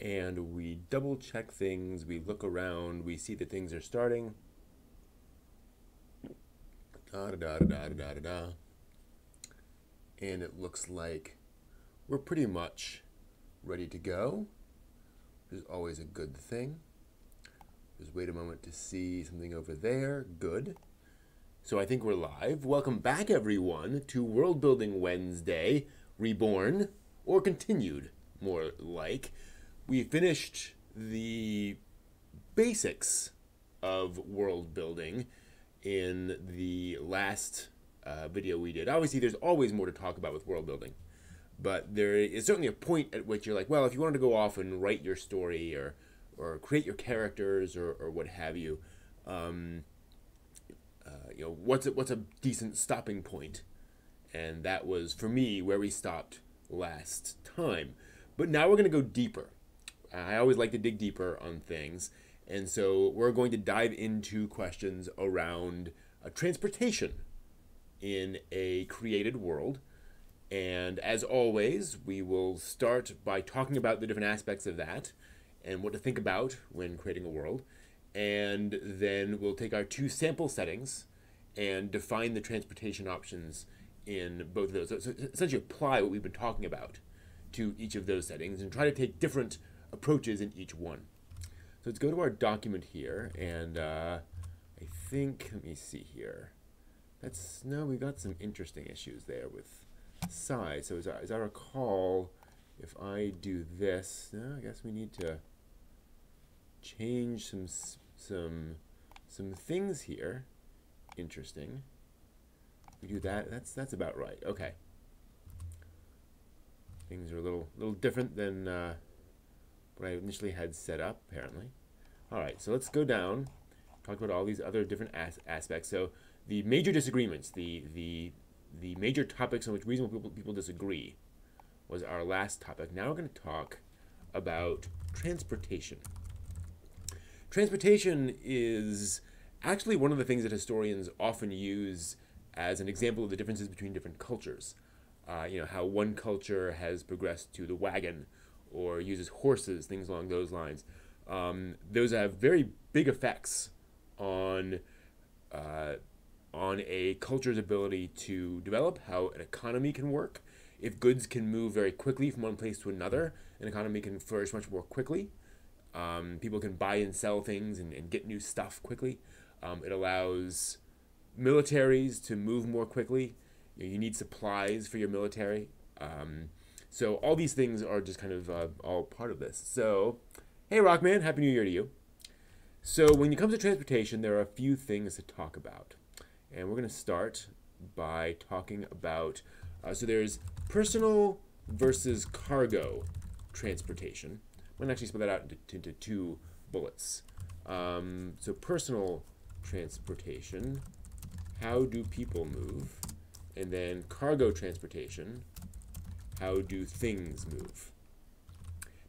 and we double check things, we look around, we see that things are starting. Da da da da da da da. And it looks like we're pretty much ready to go, which is always a good thing. Just wait a moment to see something over there. Good. So I think we're live. Welcome back, everyone, to World Building Wednesday, Reborn, or Continued, more like. We finished the basics of world building in the last video we did. Obviously, there's always more to talk about with world building, but there is certainly a point at which you're like, well, if you wanted to go off and write your story or create your characters or what have you, what's a decent stopping point? And that was, for me, where we stopped last time. But now we're going to go deeper. I always like to dig deeper on things. And so we're going to dive into questions around transportation in a created world. And as always, we will start by talking about the different aspects of that and what to think about when creating a world. And then we'll take our two sample settings and define the transportation options in both of those. So essentially apply what we've been talking about to each of those settings and try to take different approaches in each one. So let's go to our document here, and I think, let me see here. We've got some interesting issues there with size. So as I recall, if I do this, no, I guess we need to change some things here. Interesting. We do that. That's about right. Okay. Things are a little different than what I initially had set up, apparently. All right. So let's go down. Talk about all these other different aspects. So the major disagreements, the major topics on which reasonable people disagree, was our last topic. Now we're going to talk about transportation. Transportation is actually one of the things that historians often use as an example of the differences between different cultures. How one culture has progressed to the wagon or uses horses, things along those lines. Those have very big effects on a culture's ability to develop, how an economy can work. If goods can move very quickly from one place to another, an economy can flourish much more quickly. People can buy and sell things and get new stuff quickly. It allows militaries to move more quickly. You need supplies for your military. So all these things are just kind of all part of this. So, hey Rockman, Happy New Year to you. So when it comes to transportation, there are a few things to talk about. And we're going to start by talking about, so there's personal versus cargo transportation. I'm going to actually split that out into two bullets. So personal transportation, how do people move? And then cargo transportation, how do things move?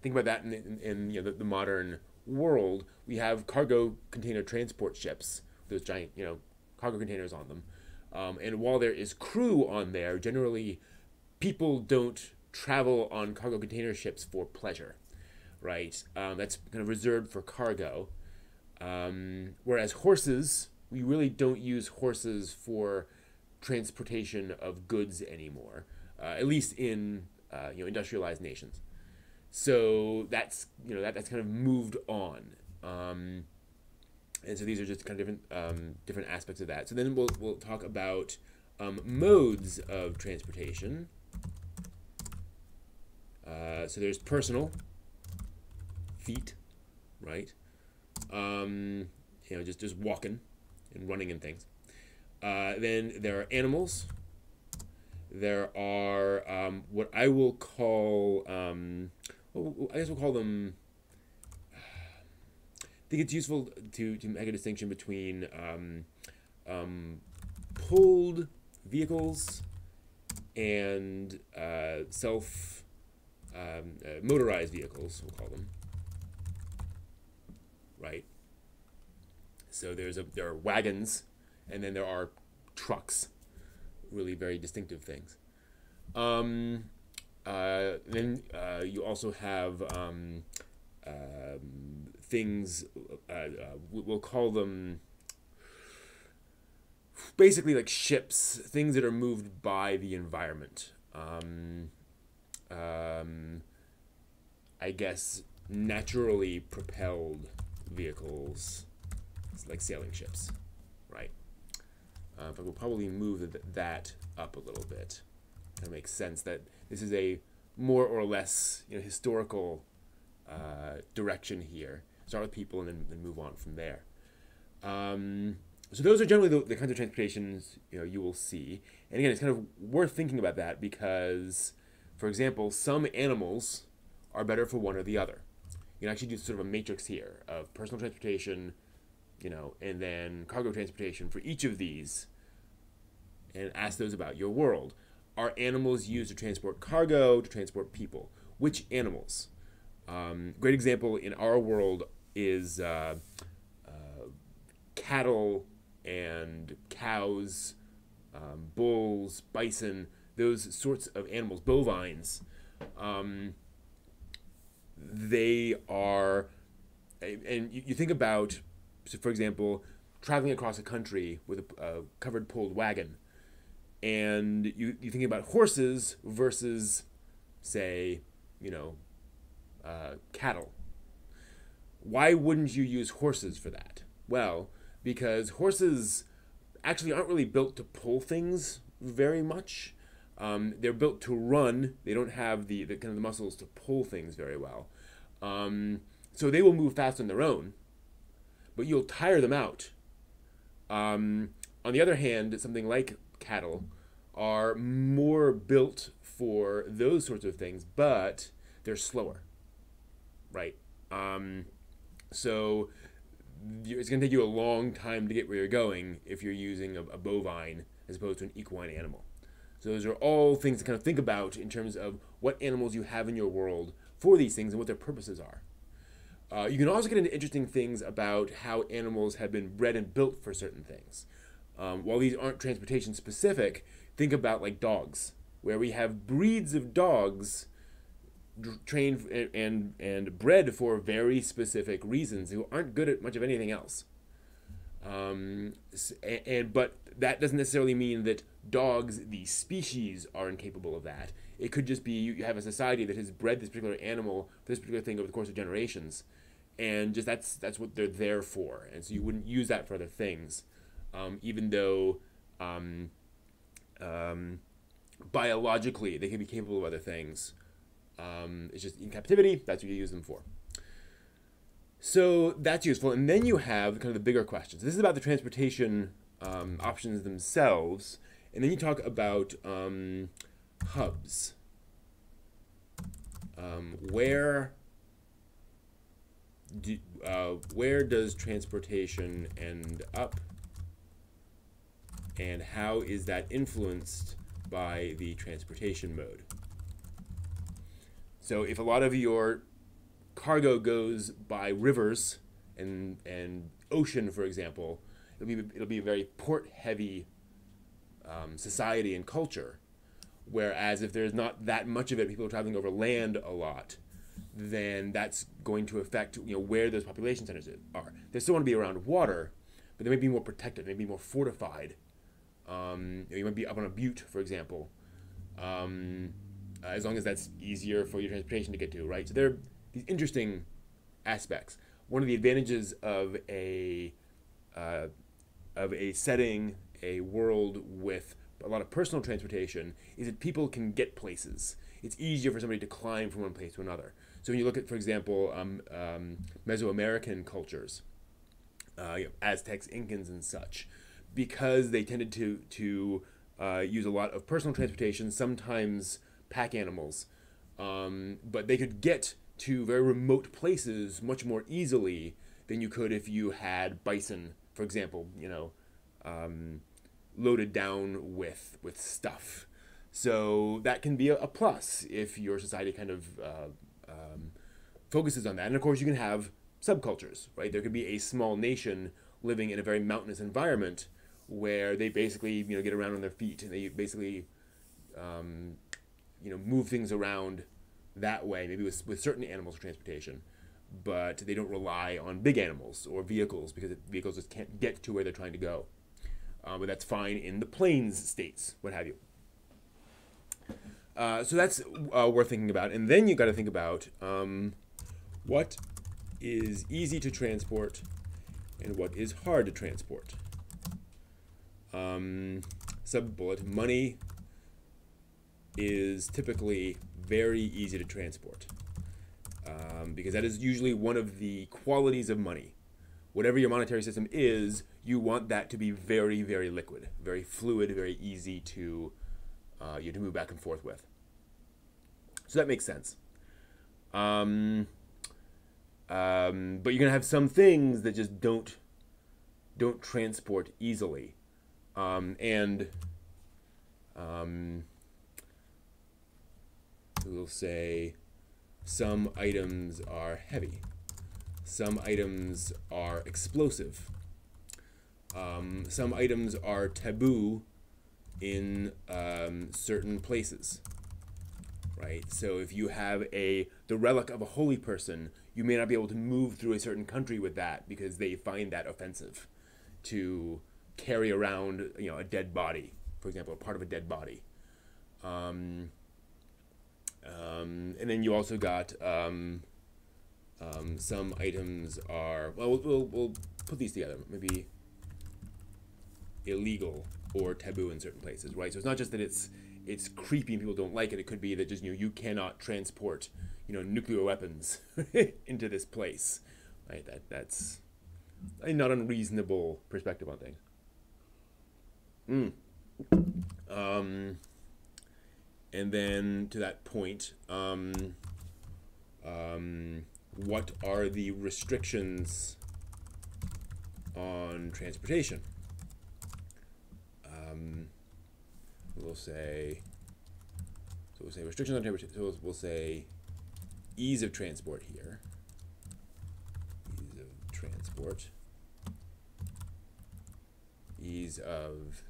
Think about that in the modern world. We have cargo container transport ships, those giant cargo containers on them. And while there is crew on there, generally people don't travel on cargo container ships for pleasure, right? That's kind of reserved for cargo. Whereas horses, we really don't use horses for transportation of goods anymore, at least in industrialized nations. So that's that's kind of moved on, and so these are just kind of different aspects of that. So then we'll talk about modes of transportation. So there's personal, feet, right? Just walking and running and things. Then there are animals. There are what I will call, I guess we'll call them, I think it's useful to make a distinction between pulled vehicles and motorized vehicles, we'll call them, right? So there are wagons, and then there are trucks, really very distinctive things. Then you also have things, we'll call them basically like ships, things that are moved by the environment. I guess naturally propelled vehicles, like sailing ships, right? But we'll probably move that up a little bit. Kind of makes sense that this is a more or less historical direction here. Start with people and then move on from there. So those are generally the kinds of transportations you will see. And again, it's kind of worth thinking about that because, for example, some animals are better for one or the other. You can actually do sort of a matrix here of personal transportation, and then cargo transportation for each of these, and ask those about your world. Are animals used to transport cargo, to transport people? Which animals? Great example in our world is cattle and cows, bulls, bison, those sorts of animals, bovines. They are, and you think about, so for example, traveling across a country with a covered pulled wagon, and you think about horses versus, say, cattle. Why wouldn't you use horses for that? Well, because horses actually aren't really built to pull things very much. They're built to run. They don't have the kind of the muscles to pull things very well. So they will move fast on their own, but you'll tire them out. On the other hand, something like cattle are more built for those sorts of things, but they're slower, right? So it's going to take you a long time to get where you're going if you're using a bovine as opposed to an equine animal. So those are all things to kind of think about in terms of what animals you have in your world for these things and what their purposes are. You can also get into interesting things about how animals have been bred and built for certain things. While these aren't transportation specific, think about like dogs, where we have breeds of dogs trained and bred for very specific reasons who aren't good at much of anything else. But that doesn't necessarily mean that dogs, the species, are incapable of that. It could just be you have a society that has bred this particular animal for this particular thing over the course of generations, and just that's what they're there for. And so you wouldn't use that for other things, even though biologically they can be capable of other things. It's just in captivity, that's what you use them for. So that's useful. And then you have kind of the bigger questions. This is about the transportation options themselves. And then you talk about hubs. Where does transportation end up? And how is that influenced by the transportation mode? So if a lot of your cargo goes by rivers and ocean, for example, it'll be a very port-heavy society and culture. Whereas if there's not that much of it, people are traveling over land a lot, then that's going to affect where those population centers are. They still want to be around water, but they may be more protected, they may be more fortified. You might be up on a butte, for example. As long as that's easier for your transportation to get to, right? So there are these interesting aspects. One of the advantages of a setting, a world with a lot of personal transportation, is that people can get places. It's easier for somebody to climb from one place to another. So when you look at, for example, Mesoamerican cultures, Aztecs, Incans, and such, because they tended to use a lot of personal transportation, sometimes pack animals, but they could get to very remote places much more easily than you could if you had bison, for example, loaded down with stuff. So that can be a plus if your society kind of focuses on that. And of course, you can have subcultures, right? There could be a small nation living in a very mountainous environment where they basically get around on their feet, and they basically move things around that way, maybe with certain animals for transportation. but they don't rely on big animals or vehicles because vehicles just can't get to where they're trying to go. But that's fine in the plains states, what have you. So that's worth thinking about. And then you got to think about what is easy to transport and what is hard to transport. Sub-bullet, money is typically very easy to transport because that is usually one of the qualities of money. Whatever your monetary system is, you want that to be very, very liquid, very fluid, very easy to move back and forth with. So that makes sense. But you're gonna have some things that just don't transport easily, we'll say some items are heavy, some items are explosive, some items are taboo in certain places, right? So if you have the relic of a holy person, you may not be able to move through a certain country with that because they find that offensive to carry around, a dead body, for example, a part of a dead body. And then you also got some items are, well, we'll put these together, maybe illegal or taboo in certain places, right? So it's not just that it's creepy and people don't like it. It could be that just you cannot transport nuclear weapons into this place, right? That's a not unreasonable perspective on things. And then to that point, what are the restrictions on transportation? We'll say restrictions on transportation. So we'll say ease of transport here. Ease of transport. Ease of,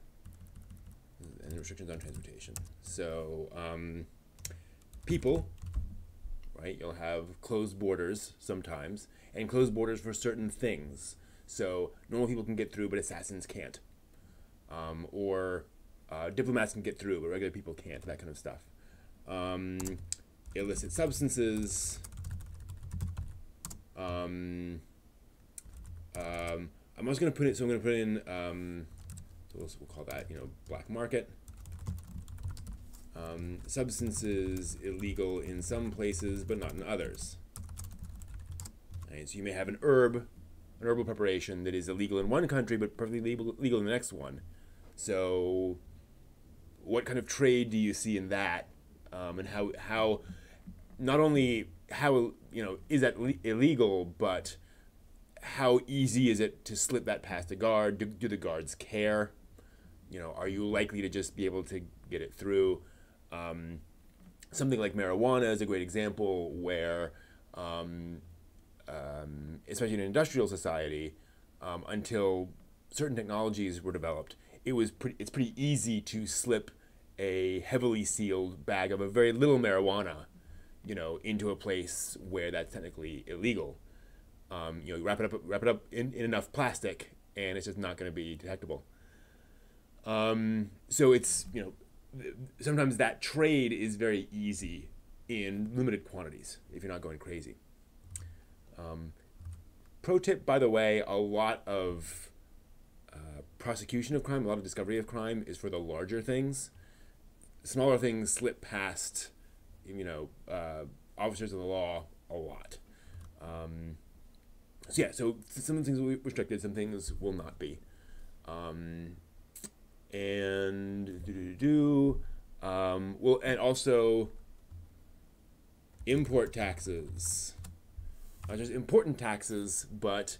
and restrictions on transportation. So people, right? You'll have closed borders sometimes, and closed borders for certain things. So normal people can get through, but assassins can't. Or diplomats can get through, but regular people can't. That kind of stuff. Illicit substances. I'm also going to put it. So I'm going to put in. So we'll call that black market. Substances illegal in some places, but not in others. Right, so you may have an herbal preparation that is illegal in one country, but perfectly legal in the next one. So, what kind of trade do you see in that, and how not only how is that illegal, but how easy is it to slip that past a guard? Do the guards care? Are you likely to just be able to get it through? Something like marijuana is a great example where, especially in an industrial society, until certain technologies were developed, it's pretty easy to slip a heavily sealed bag of a very little marijuana, into a place where that's technically illegal. You wrap it up in enough plastic, and it's just not going to be detectable. So it's sometimes that trade is very easy in limited quantities if you're not going crazy. Pro tip, by the way, a lot of prosecution of crime, a lot of discovery of crime is for the larger things. Smaller things slip past, officers of the law a lot. So yeah, so some things will be restricted, some things will not be. And also import taxes. Not just important taxes, but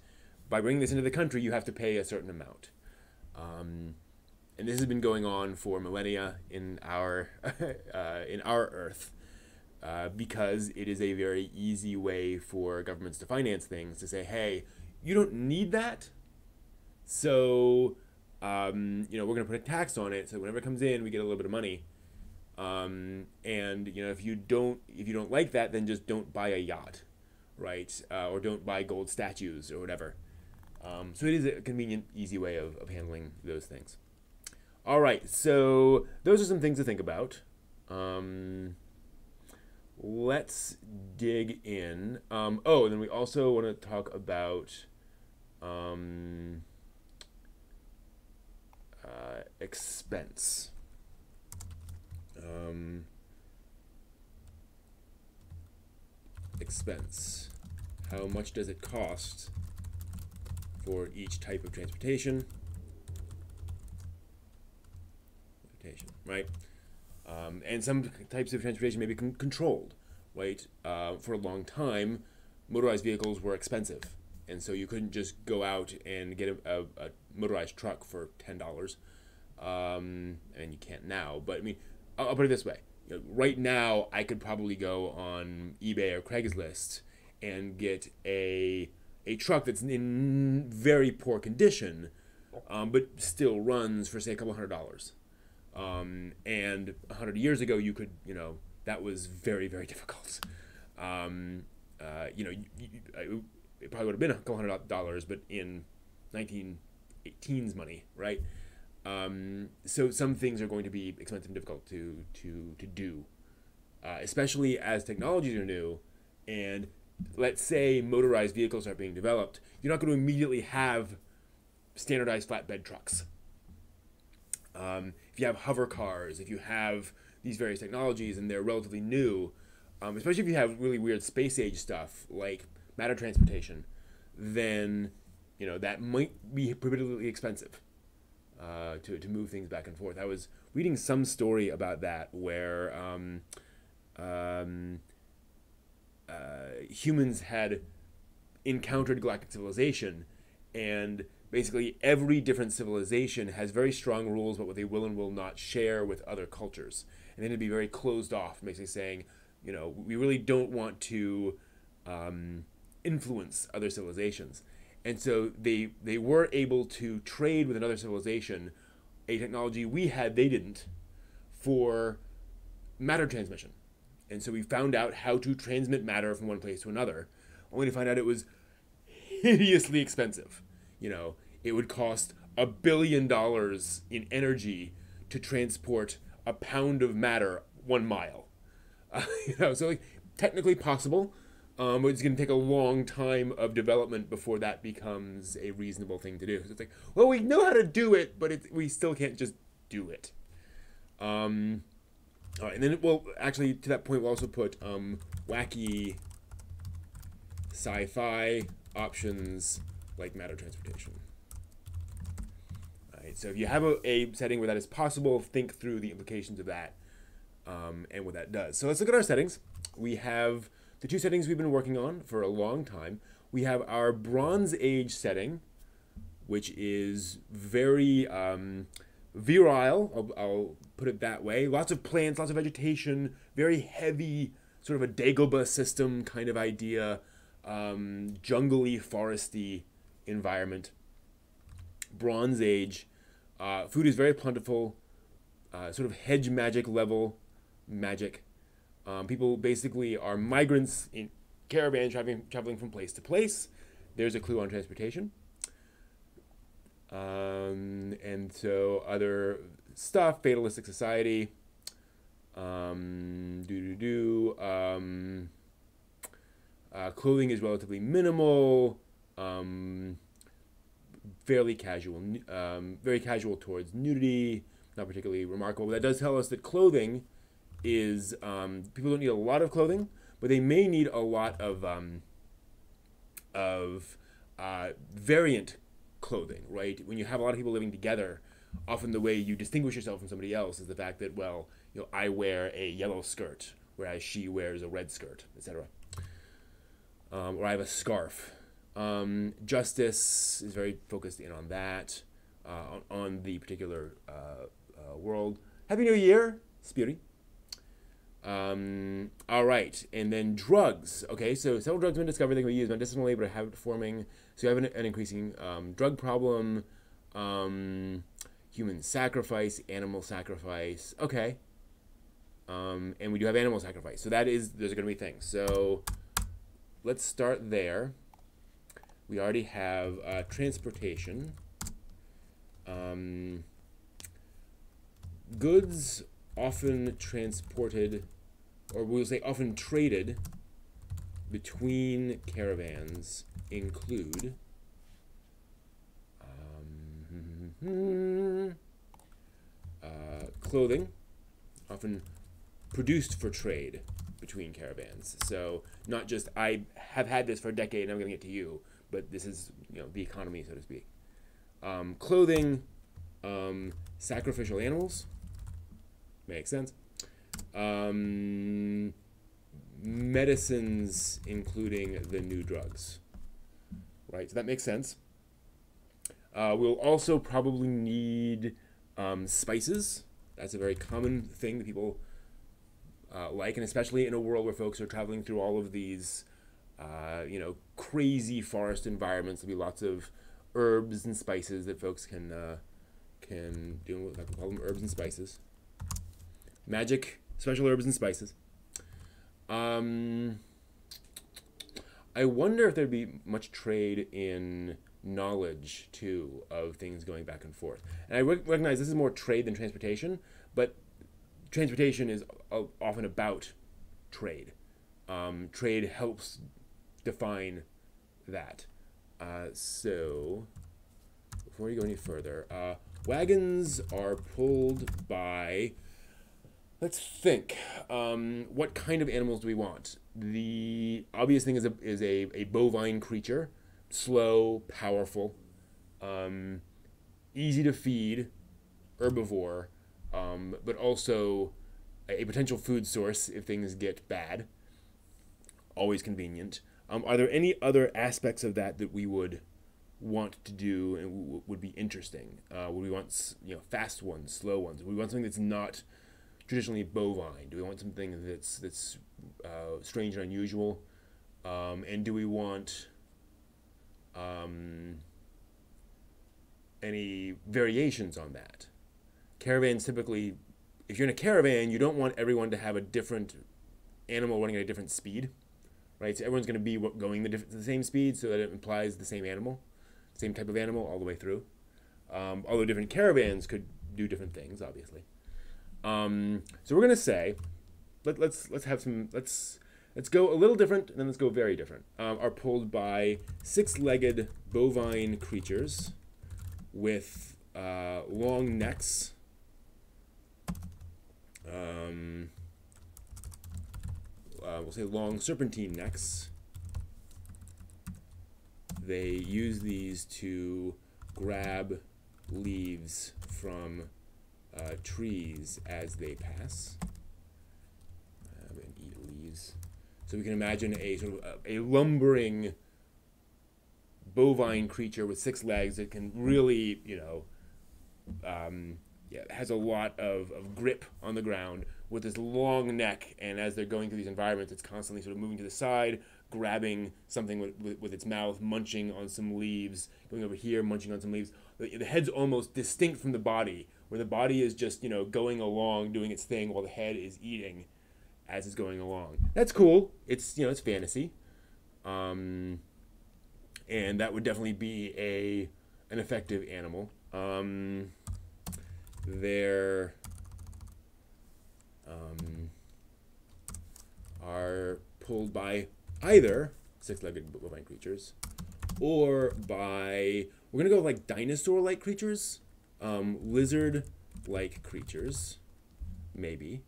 by bringing this into the country, you have to pay a certain amount. And this has been going on for millennia in our Earth, because it is a very easy way for governments to finance things, to say, hey, you don't need that, so we're going to put a tax on it, so whenever it comes in, we get a little bit of money. And if you don't like that, then just don't buy a yacht, right? Or don't buy gold statues or whatever. So it is a convenient, easy way of handling those things. All right, so those are some things to think about. Let's dig in. Oh, and then we also want to talk about expense. Expense. How much does it cost for each type of transportation? Right? And some types of transportation may be controlled, right? For a long time, motorized vehicles were expensive, and so you couldn't just go out and get a motorized truck for $10, and you can't now. But I mean, I'll put it this way: right now, I could probably go on eBay or Craigslist and get a truck that's in very poor condition, but still runs for, say, a couple $100. And 100 years ago, you could, that was very, very difficult. It probably would have been a couple $100, but in 1918's money, right? So some things are going to be expensive and difficult to do, especially as technologies are new. And let's say motorized vehicles are being developed, you're not going to immediately have standardized flatbed trucks. If you have hover cars, if you have these various technologies and they're relatively new, especially if you have really weird space age stuff like matter transportation, then that might be prohibitively expensive to move things back and forth. I was reading some story about that where humans had encountered galactic civilization, and basically every different civilization has very strong rules about what they will and will not share with other cultures, and then to be very closed off, basically saying, we really don't want to influence other civilizations. And so they were able to trade with another civilization a technology we had, they didn't, for matter transmission. And so we found out how to transmit matter from one place to another, only to find out it was hideously expensive. It would cost $1 billion in energy to transport a pound of matter 1 mile. So technically possible, but it's going to take a long time of development before that becomes a reasonable thing to do. So it's like, well, we know how to do it, but we still can't just do it. All right, and then actually to that point, we'll also put wacky sci-fi options like matter transportation. All right, so if you have a setting where that is possible, think through the implications of that and what that does. So let's look at our settings. We have the two settings we've been working on for a long time. We have our Bronze Age setting, which is very virile, I'll put it that way. Lots of plants, lots of vegetation, very heavy, sort of a Dagobah system kind of idea, jungly, foresty environment. Bronze Age, food is very plentiful, sort of hedge magic level magic. People basically are migrants in caravans traveling from place to place. There's a clue on transportation. And so other stuff, fatalistic society, clothing is relatively minimal, fairly casual, very casual towards nudity, not particularly remarkable. But that does tell us that clothing is, people don't need a lot of clothing, but they may need a lot of variant clothing, right? When you have a lot of people living together, often the way you distinguish yourself from somebody else is the fact that, well, I wear a yellow skirt, whereas she wears a red skirt, etc. Or I have a scarf. Justice is very focused in on that, on the particular world. Happy New Year, Spiri. All right, and then drugs. Okay, so several drugs have been discovered that can be used medicinally, but are habit-forming. So you have an increasing drug problem, human sacrifice, animal sacrifice. Okay, and we do have animal sacrifice. So those are going to be things. So let's start there. We already have transportation. Goods often transported, or we'll say often traded between caravans include clothing, often produced for trade between caravans. So not just I have had this for a decade and I'm going to get to you, but this is the economy, so to speak. Clothing, sacrificial animals, makes sense. Medicines, including the new drugs, right? So that makes sense. We'll also probably need spices. That's a very common thing that people like, and especially in a world where folks are traveling through all of these, crazy forest environments. There'll be lots of herbs and spices that folks can do. I can call them herbs and spices. Magic, special herbs and spices. I wonder if there'd be much trade in knowledge too, of things going back and forth. And I recognize this is more trade than transportation, but transportation is often about trade. Trade helps define that. So before you go any further, wagons are pulled by, let's think, what kind of animals do we want? The obvious thing is a bovine creature, slow, powerful, easy to feed, herbivore, but also a potential food source if things get bad. Always convenient. Are there any other aspects of that we would want to do and would be interesting? Would we want fast ones, slow ones? Would we want something that's not traditionally bovine? Do we want something that's strange and unusual? And do we want any variations on that? Caravans typically, if you're in a caravan, you don't want everyone to have a different animal running at a different speed, right? So everyone's going to be going the same speed, so that it implies the same animal, same type of animal all the way through. Although different caravans could do different things, obviously. So we're going to say, let's go a little different, and then let's go very different. Are pulled by six-legged bovine creatures with long necks. We'll say long serpentine necks. They use these to grab leaves from trees as they pass and eat leaves. So we can imagine a sort of a lumbering bovine creature with six legs that can really, has a lot of grip on the ground with this long neck, and as they're going through these environments, it's constantly sort of moving to the side, grabbing something with its mouth, munching on some leaves, going over here, munching on some leaves. The head's almost distinct from the body, where the body is just, going along, doing its thing, while the head is eating as it's going along. That's cool. It's, it's fantasy. And that would definitely be an effective animal. They're are pulled by either six-legged bovine creatures or by, we're going to go with like dinosaur-like creatures, lizard-like creatures, maybe.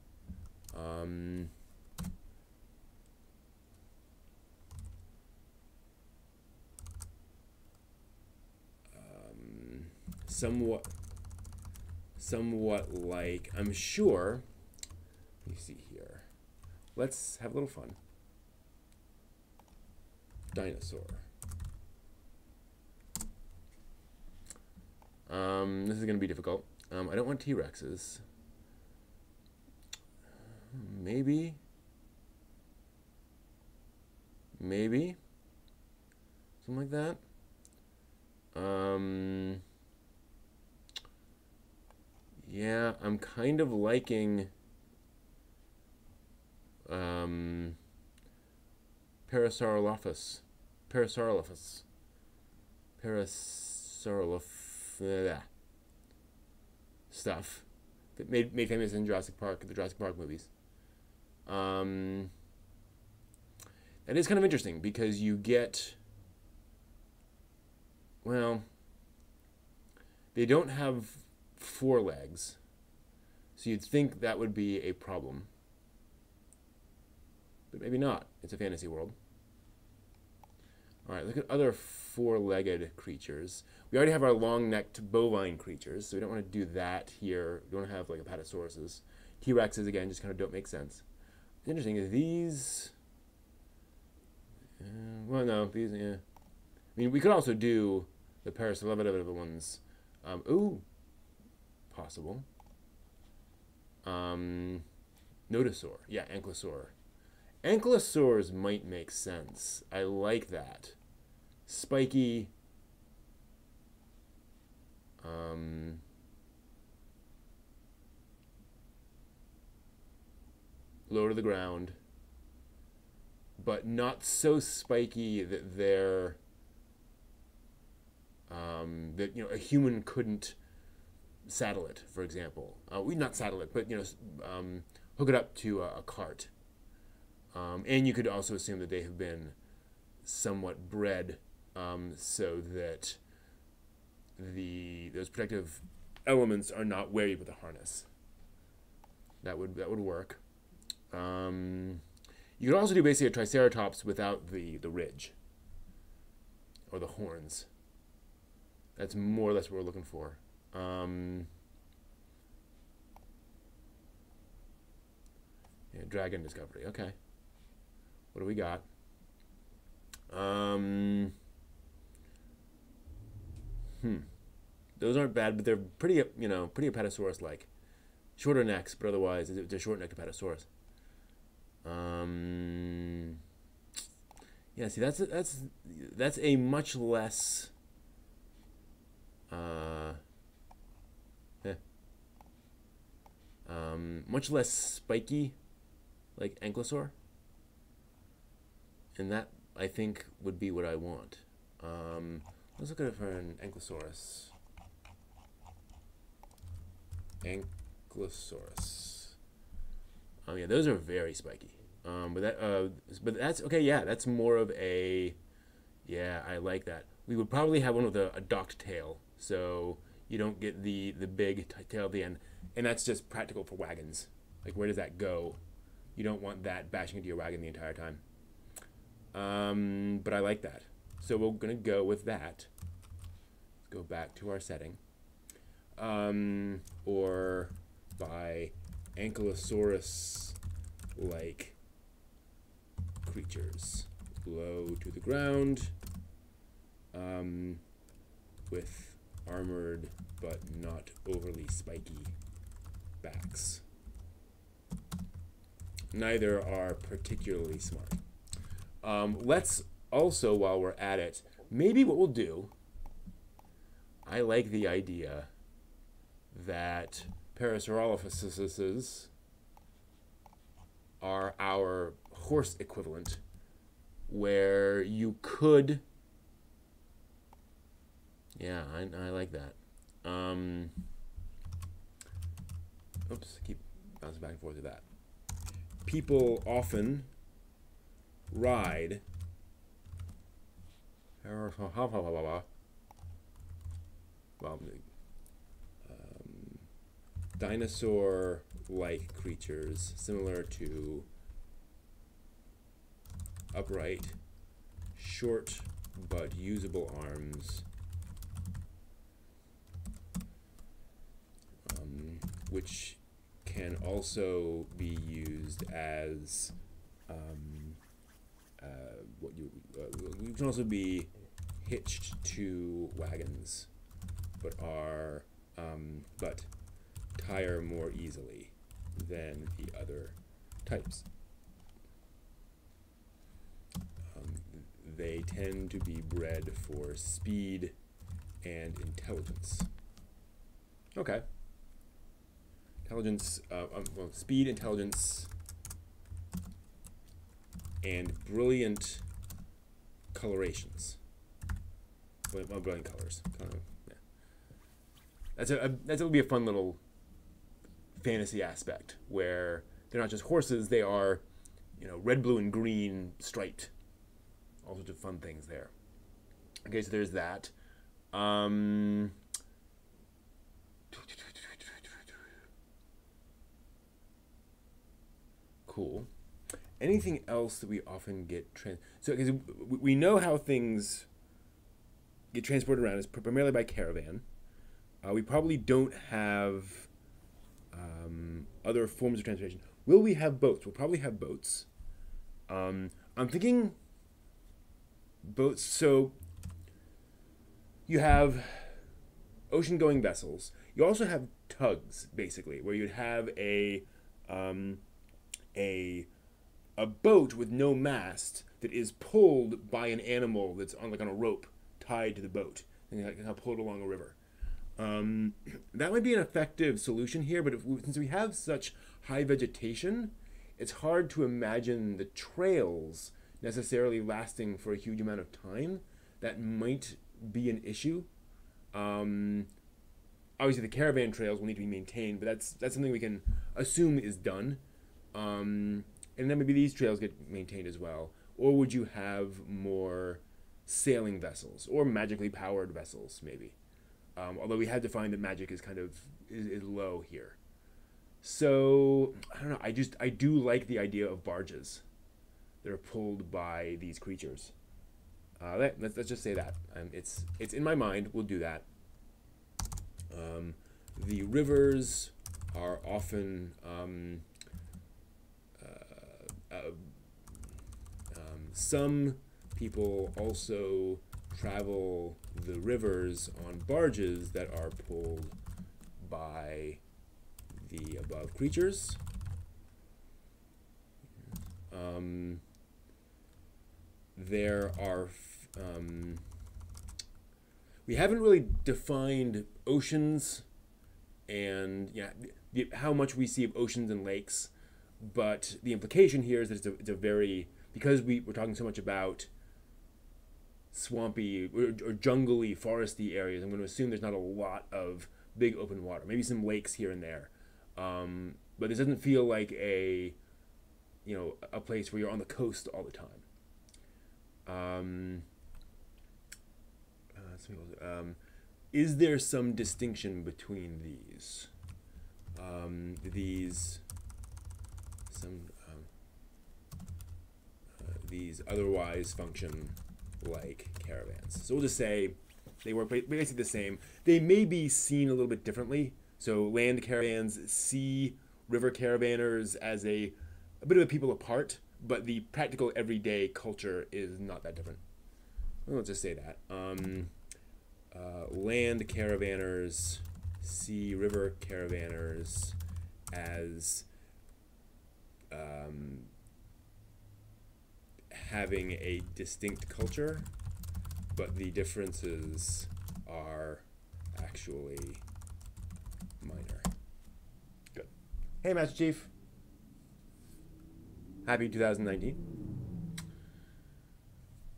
Somewhat like, I'm sure, let me see here. Let's have a little fun. Dinosaur. This is going to be difficult. I don't want T-Rexes. Maybe. Something like that. Yeah, I'm kind of liking Parasaurolophus. Parasaurolophus. Parasaurolophus. Stuff that made famous in Jurassic Park, the Jurassic Park movies. That is kind of interesting because you get, well, they don't have 4 legs, so you'd think that would be a problem, but maybe not. It's a fantasy world. All right, look at other 4-legged creatures. We already have our long-necked bovine creatures, so we don't want to do that here. We don't have like apatosauruses. T-Rexes, again, just kind of don't make sense. Interesting is these... well, no, these, yeah. I mean, we could also do the Parasaurolophus ones. Ooh, possible. Nodosaur, yeah, Ankylosaur. Ankylosaurs might make sense. I like that. Spiky. Low to the ground, but not so spiky that they're that a human couldn't saddle it, for example. We not saddle it, but hook it up to a cart. And you could also assume that they have been somewhat bred so that those protective elements are not weighed with a harness. That would work. You could also do basically a Triceratops without the ridge or the horns. That's more or less what we're looking for. Yeah, dragon discovery. Okay. What do we got? Those aren't bad, but they're pretty, pretty Apatosaurus-like. Shorter necks, but otherwise, they're short-necked Apatosaurus. Yeah, see, that's a much less much less spiky, like Ankylosaur, and that I think would be what I want. Let's look at it for an Ankylosaurus. Ankylosaurus. Oh yeah, those are very spiky. But that's okay. Yeah, that's more of a. Yeah, I like that. We would probably have one with a docked tail, so you don't get the big tail at the end, and that's just practical for wagons. Like, where does that go? You don't want that bashing into your wagon the entire time. But I like that, so we're gonna go with that. Let's go back to our setting, or by Ankylosaurus-like creatures, low to the ground, with armored but not overly spiky backs. Neither are particularly smart. Let's also, while we're at it, maybe what we'll do, I like the idea that Parasaurolophuses are our horse equivalent, where you could, yeah, I like that. Oops, keep bouncing back and forth with that. People often ride dinosaur-like creatures similar to upright, short but usable arms, which can also be used as you can also be hitched to wagons, but tire more easily than the other types. They tend to be bred for speed and intelligence. Okay. Intelligence, well, speed, intelligence, and brilliant colorations. Well, brilliant colors. Yeah. That will be a fun little fantasy aspect where they're not just horses; they are, red, blue, and green striped. All sorts of fun things there. Okay, so there's that. Cool. Anything else that we often get so because we know how things get transported around is primarily by caravan. We probably don't have other forms of transportation. Will we have boats? We'll probably have boats. I'm thinking boats. So you have ocean-going vessels. You also have tugs, basically, where you'd have a boat with no mast that is pulled by an animal that's on a rope tied to the boat, and you can pull it along a river. That might be an effective solution here, but since we have such high vegetation, it's hard to imagine the trails necessarily lasting for a huge amount of time. That might be an issue. Obviously, the caravan trails will need to be maintained, but that's something we can assume is done. And then maybe these trails get maintained as well. Or would you have more sailing vessels or magically powered vessels, maybe? Although we had to find that magic is is low here. So I don't know. I do like the idea of barges that are pulled by these creatures. Let's just say that it's in my mind. We'll do that. The rivers are often some people also travel the rivers on barges that are pulled by the above creatures. There are we haven't really defined oceans and how much we see of oceans and lakes, but the implication here is that it's a very, because we're talking so much about swampy or jungly, foresty areas, I'm going to assume there's not a lot of big open water. Maybe some lakes here and there, but this doesn't feel like a place where you're on the coast all the time. Is there some distinction between these? These otherwise function like caravans. So we'll just say they work basically the same. They may be seen a little bit differently. So land caravans see river caravanners as a bit of a people apart, but the practical everyday culture is not that different. Well, let's just say that. Land caravanners see river caravanners as having a distinct culture, but the differences are actually minor. Good. Hey, Master Chief. Happy 2019.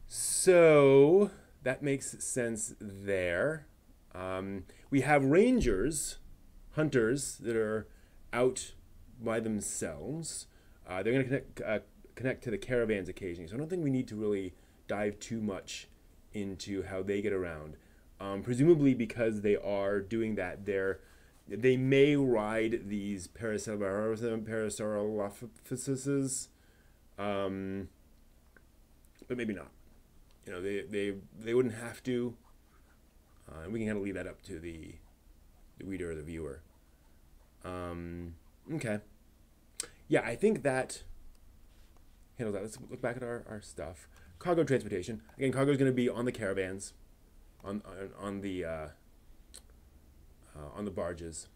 So that makes sense there. We have rangers, hunters that are out by themselves. They're going to connect to the caravans occasionally. So I don't think we need to really dive too much into how they get around. Presumably because they are doing that, they may ride these Parasaurolopithecus, but maybe not. They wouldn't have to. And we can kind of leave that up to the reader or the viewer. Okay. Yeah, I think that handles that. Let's look back at our stuff. Cargo transportation. Again, cargo is going to be on the caravans, on the barges.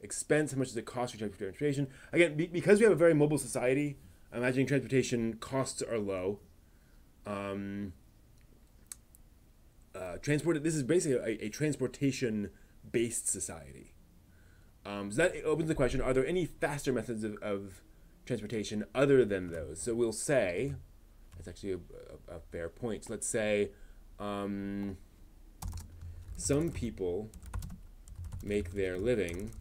Expense, how much does it cost for transportation? Again, because we have a very mobile society, I'm imagining transportation costs are low. This is basically a transportation-based society. So that opens the question: are there any faster methods of transportation other than those. So we'll say, that's actually a fair point. So let's say some people make their living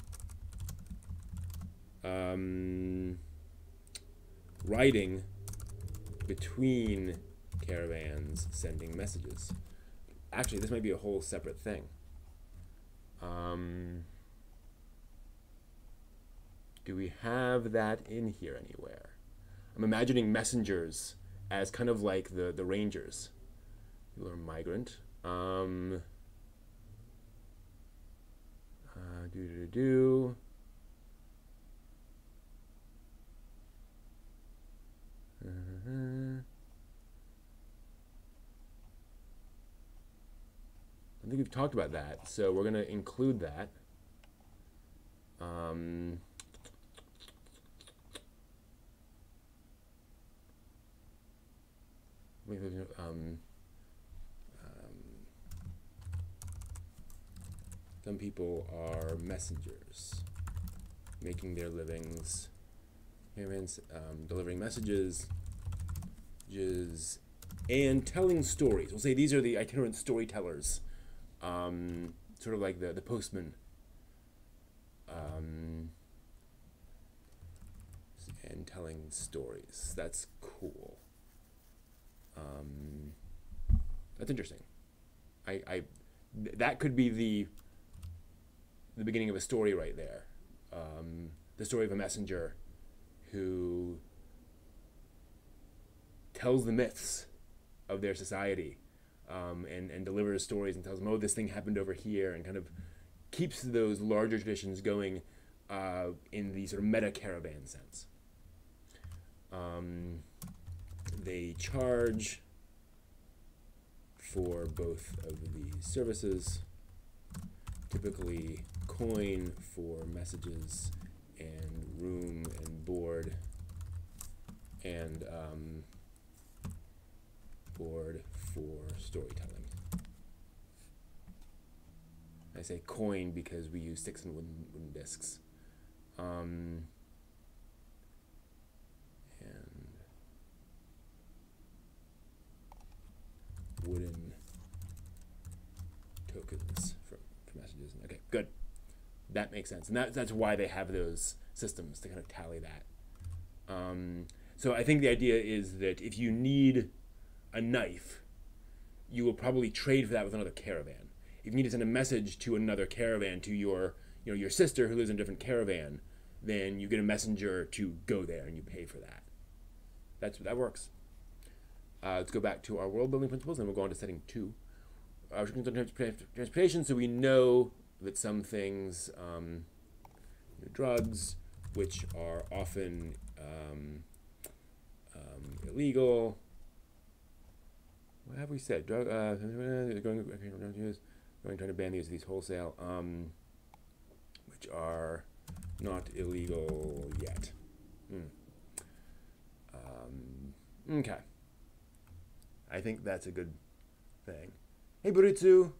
riding between caravans sending messages. Actually, this might be a whole separate thing. Do we have that in here anywhere? I'm imagining messengers as kind of like the rangers. People are migrant. I think we've talked about that, so we're going to include that. Some people are messengers, making their livings, delivering messages, and telling stories. We'll say these are the itinerant storytellers, sort of like the postman, and telling stories. That's cool. That's interesting. That could be the beginning of a story right there. The story of a messenger who tells the myths of their society, and delivers stories and tells them, oh, this thing happened over here, and kind of keeps those larger traditions going in the sort of meta caravan sense. They charge for both of these services, typically coin for messages and room and board, and board for storytelling. I say coin because we use sticks and wooden discs. And wooden tokens for messages. Okay, good. That makes sense. And that's why they have those systems to kind of tally that. So I think the idea is that if you need a knife, you will probably trade for that with another caravan. If you need to send a message to another caravan, to your sister who lives in a different caravan, then you get a messenger to go there and you pay for that. That works. Let's go back to our world building principles, and we'll go on to setting 2. Transportation, so we know that some things, drugs, which are often illegal. What have we said? Drug, trying to ban these wholesale, which are not illegal yet. Okay. I think that's a good thing. Hey, Buritsu.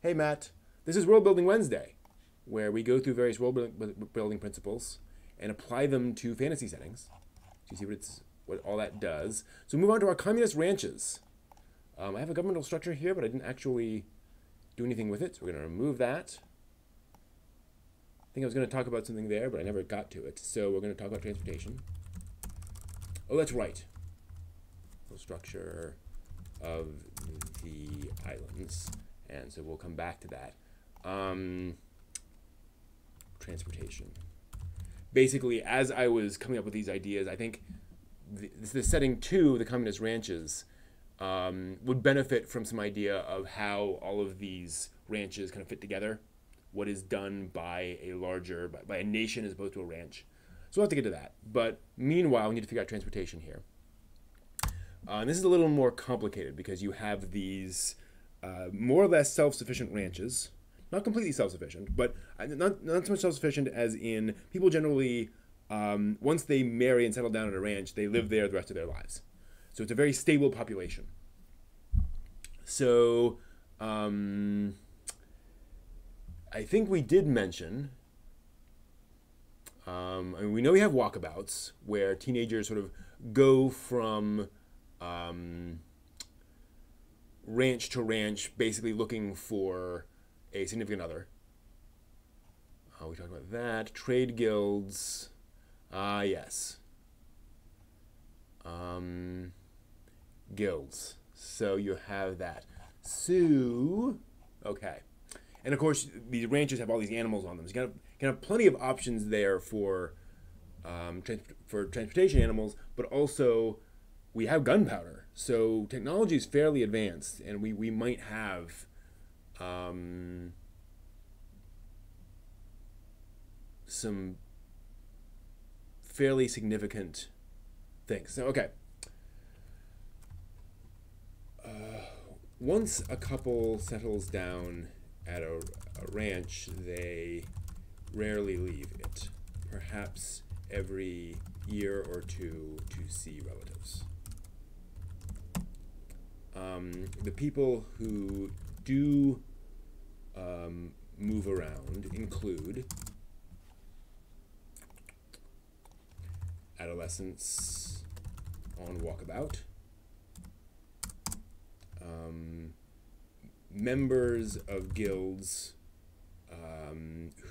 Hey, Matt. This is World Building Wednesday, where we go through various world building principles and apply them to fantasy settings. So you see what all that does. So we move on to our communist ranches. I have a governmental structure here, but I didn't actually do anything with it, so we're going to remove that. I think I was going to talk about something there, but I never got to it. So we're going to talk about transportation. Oh, that's right. The structure of the islands, and so we'll come back to that. Transportation. Basically, as I was coming up with these ideas, I think the setting 2, the communist ranches, would benefit from some idea of how all of these ranches kind of fit together. What is done by a nation as opposed to a ranch. So we'll have to get to that. But meanwhile, we need to figure out transportation here. And this is a little more complicated because you have these more or less self-sufficient ranches. Not completely self-sufficient, but not so much self-sufficient as in people generally, once they marry and settle down at a ranch, they live there the rest of their lives. So it's a very stable population. So I think we did mention I mean, we know we have walkabouts where teenagers sort of go from ranch to ranch, basically looking for a significant other. We talked about that. Trade guilds. Yes. Guilds. So you have that. So, okay. And of course, these ranches have all these animals on them. So you can have plenty of options there for transportation animals, but also we have gunpowder. So technology is fairly advanced, and we might have some fairly significant things. So, okay. Once a couple settles down at a ranch, they rarely leave it. Perhaps every year or two to see relatives. The people who do move around include adolescents on walkabout, members of guilds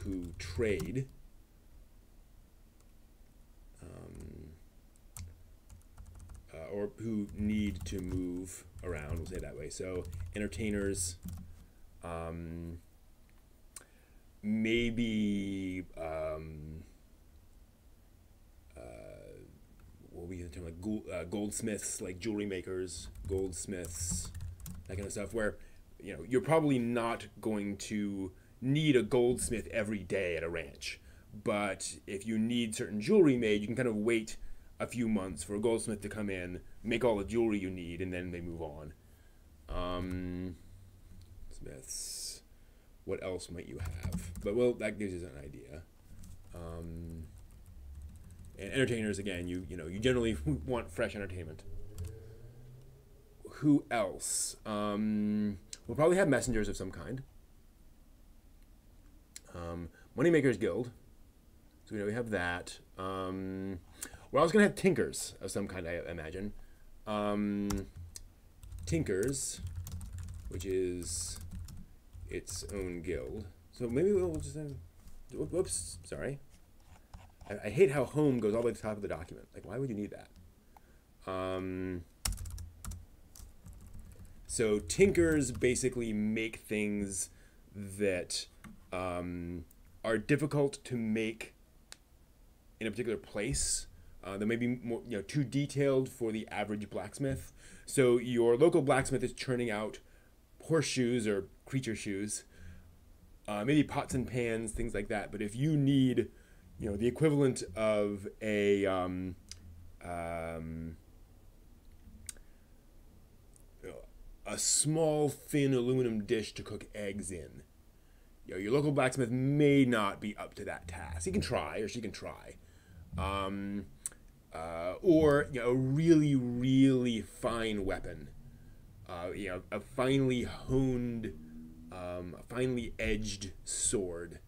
who trade, or who need to move around, we'll say it that way. So entertainers, maybe what we term like goldsmiths, like jewelry makers, goldsmiths, that kind of stuff, where you're probably not going to need a goldsmith every day at a ranch, but if you need certain jewelry made, you can kind of wait a few months for a goldsmith to come in, make all the jewelry you need, and then they move on. Smiths. What else might you have? But well, that gives us an idea. And entertainers, again, you generally want fresh entertainment. Who else? We'll probably have messengers of some kind. Moneymakers Guild. So we have that. We're also going to have tinkers of some kind, I imagine. Tinkers, which is its own guild. So maybe we'll just have... Whoops, sorry. I hate how home goes all the way to the top of the document. Like, why would you need that? So tinkers basically make things that are difficult to make in a particular place. That may be more, too detailed for the average blacksmith. So your local blacksmith is churning out horseshoes or creature shoes, maybe pots and pans, things like that. But if you need, the equivalent of a small, thin aluminum dish to cook eggs in, your local blacksmith may not be up to that task. He can try, or she can try. Or a really, really fine weapon, a finely honed, a finely edged sword.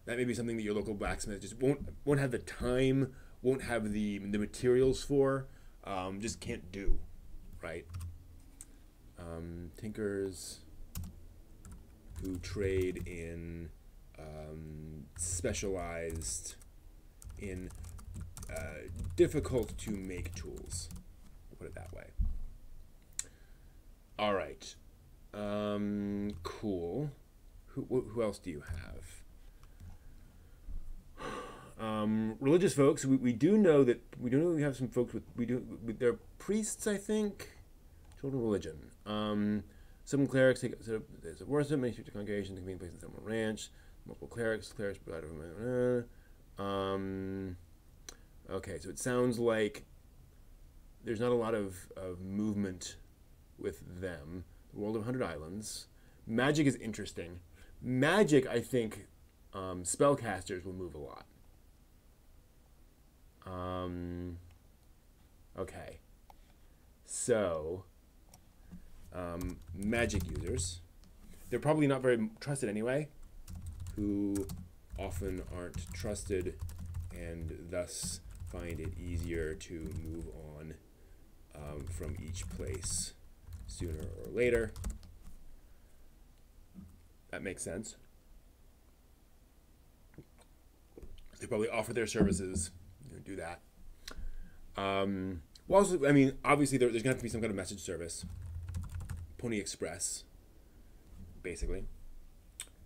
That may be something that your local blacksmith just won't have the time, won't have the materials for, just can't do, right? Tinkers who trade in specialized in difficult to make tools. We'll put it that way. All right. Cool. Who else do you have? Religious folks. We do know that we have some folks with they're priests, I think. Children of religion. Some clerics there's a worship, many future congregations can be in place in some ranch. Multiple clerics provide okay, so it sounds like there's not a lot of movement with them. The World of 100 Islands. Magic is interesting. Magic, I think, spellcasters will move a lot. Okay. So, magic users. They're probably not very trusted anyway, who often aren't trusted and thus find it easier to move on from each place sooner or later. That makes sense. They probably offer their services, do that. Well, also, I mean, obviously there's going to have to be some kind of message service. Pony Express, basically.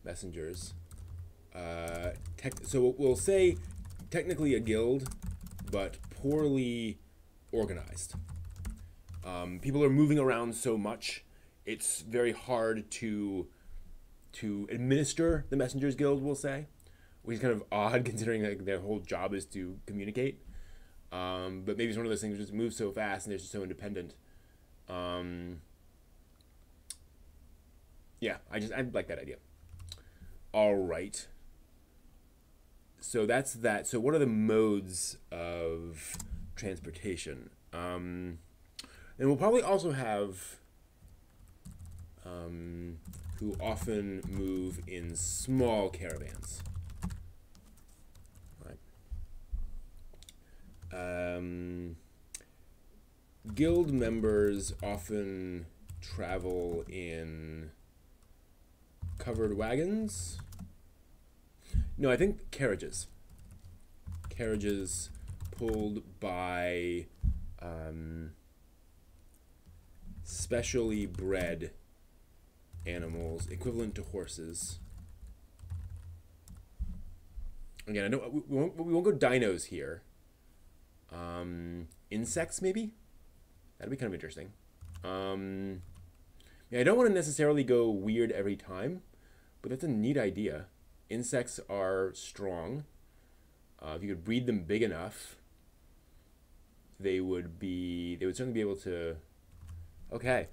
Messengers. So we'll say technically a guild, but poorly organized. People are moving around so much, it's very hard to administer the Messengers Guild, we'll say, which is kind of odd considering like their whole job is to communicate. But maybe it's one of those things that just move so fast and they're just so independent. Yeah, I like that idea. All right. So that's that. So what are the modes of transportation? And we'll probably also have who often move in small caravans. Guild members often travel in covered wagons. No, I think carriages. Carriages pulled by specially bred animals, equivalent to horses. Again, I don't. We won't go dinos here. Insects, maybe? That'd be kind of interesting. Yeah, I don't want to necessarily go weird every time, but that's a neat idea. Insects are strong. If you could breed them big enough, they would certainly be able to. Okay,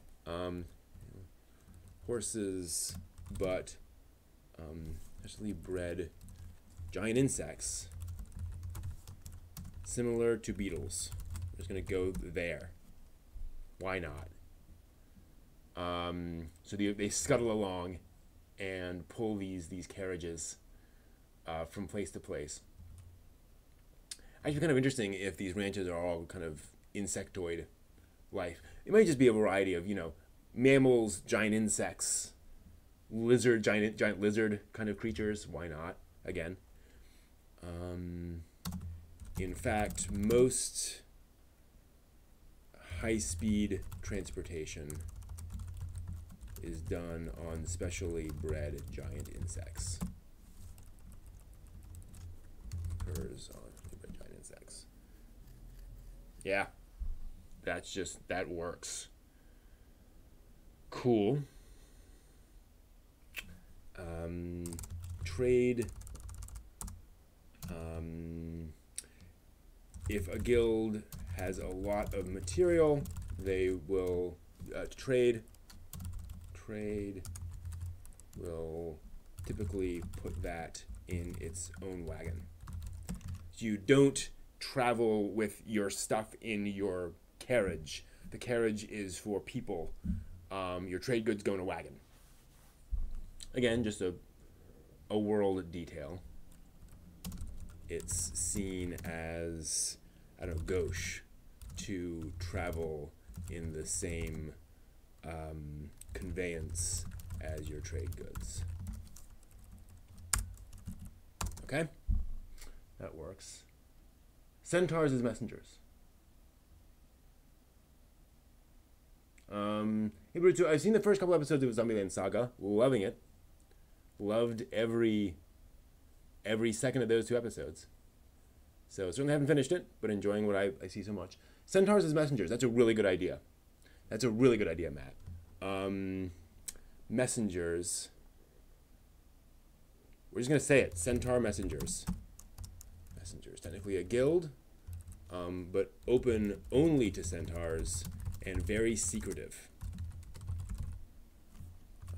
horses, but specially bred giant insects, similar to beetles. I'm just gonna go there. Why not? So they scuttle along and pull these carriages from place to place. Actually, kind of interesting if these ranches are all kind of insectoid life. It might just be a variety of, mammals, giant insects, lizard, giant lizard kind of creatures. Why not? Again. In fact, most high-speed transportation is done on specially bred giant insects. Occurs on specially bred giant insects. Yeah, that works. Cool. Trade. If a guild has a lot of material, they will trade will typically put that in its own wagon. So you don't travel with your stuff in your carriage. The carriage is for people. Your trade goods go in a wagon. Again, just a world detail. It's seen as, I don't know, gauche to travel in the same conveyance as your trade goods. Okay? That works. Centaurs as messengers. I've seen the first couple episodes of Zombieland Saga. Loving it. Loved every second of those 2 episodes. So certainly haven't finished it, but enjoying what I see so much. Centaurs as messengers. That's a really good idea. That's a really good idea, Matt. Messengers. We're just going to say it. Centaur messengers. Messengers. Technically a guild, but open only to centaurs and very secretive.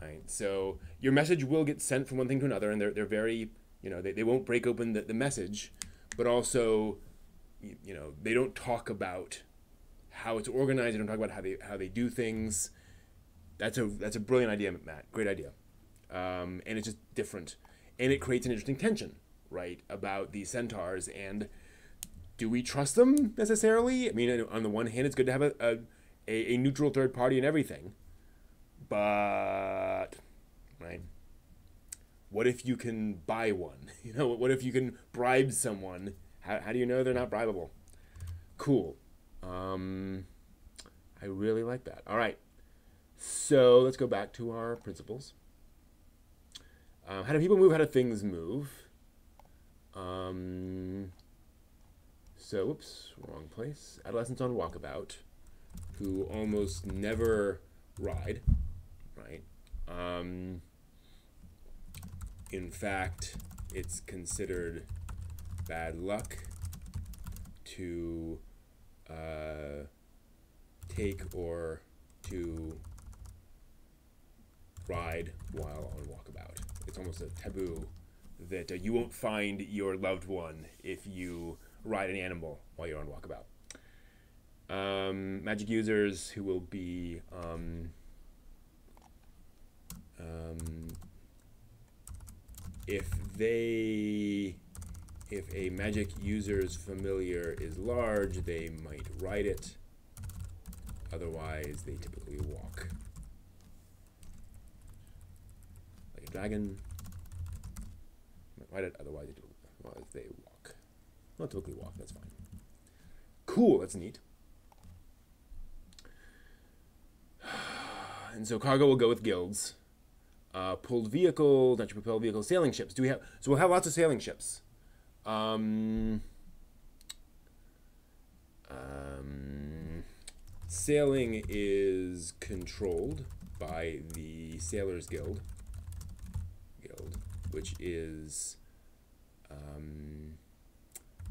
Right. So your message will get sent from one thing to another, and they're very, they won't break open the message, but also, they don't talk about how it's organized. They don't talk about how they do things. That's a brilliant idea, Matt. Great idea. And it's just different, and it creates an interesting tension. right, about these centaurs, and do we trust them necessarily? I mean, on the one hand, it's good to have a neutral third party in everything, but right, what if you can buy one? You know, what if you can bribe someone? How do you know they're not bribable? Cool. I really like that. All right, so let's go back to our principles. How do people move? How do things move? So, whoops, wrong place. Adolescents on walkabout, who almost never ride, right? In fact, it's considered bad luck to take or to ride while on walkabout. It's almost a taboo that you won't find your loved one if you ride an animal while you're on walkabout. Magic users who will be if a magic user's familiar is large, they might ride it. Otherwise, they typically walk. Like a dragon, might ride it. Otherwise, they walk. Not typically walk. That's fine. Cool. That's neat. And so cargo will go with guilds. Pulled vehicles, natural propelled vehicles, sailing ships. Do we have? So we'll have lots of sailing ships. Sailing is controlled by the Sailors Guild, which is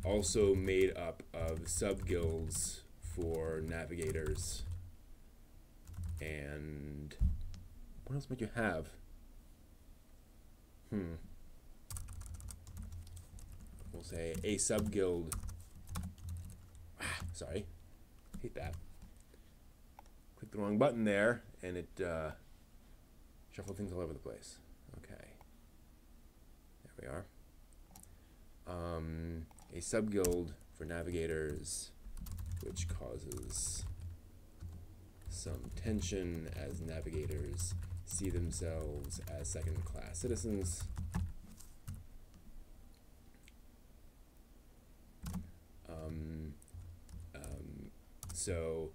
also made up of sub-guilds for navigators. And what else might you have? We'll say a sub-guild. Sorry. Hate that. Click the wrong button there, and it shuffled things all over the place. Okay. There we are. A sub-guild for navigators, which causes some tension as navigators see themselves as second-class citizens. So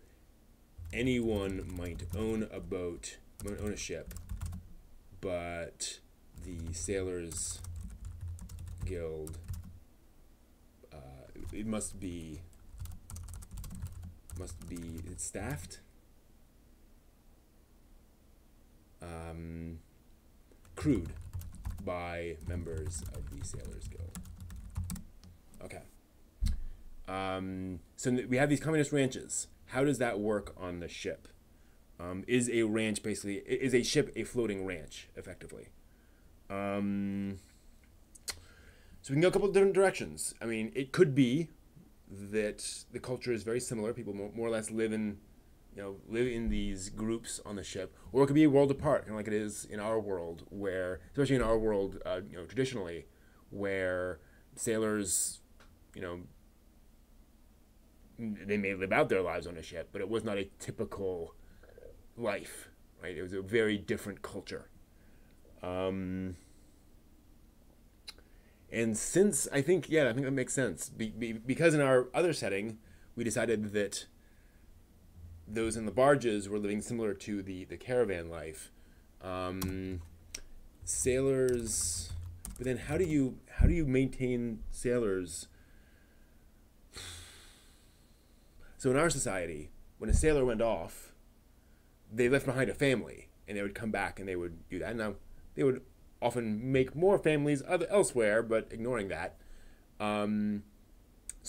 anyone might own a boat, might own a ship, but the Sailors Guild, it must be it's staffed, crewed by members of the Sailors Guild. Okay. So we have these communist ranches. How does that work on the ship? Is a ranch basically, is a ship a floating ranch, effectively? So we can go a couple of different directions. I mean, it could be that the culture is very similar. People more or less live in these groups on the ship, or it could be a world apart, kind of like it is in our world, where, especially in our world, traditionally, where sailors, they may live out their lives on a ship, but it was not a typical life, right? It was a very different culture. And since I think that makes sense, because in our other setting, we decided that those in the barges were living similar to the caravan life. Sailors, but then how do you maintain sailors? So in our society, when a sailor went off, they left behind a family, and they would come back and they would do that. Now, they would often make more families elsewhere, but ignoring that. So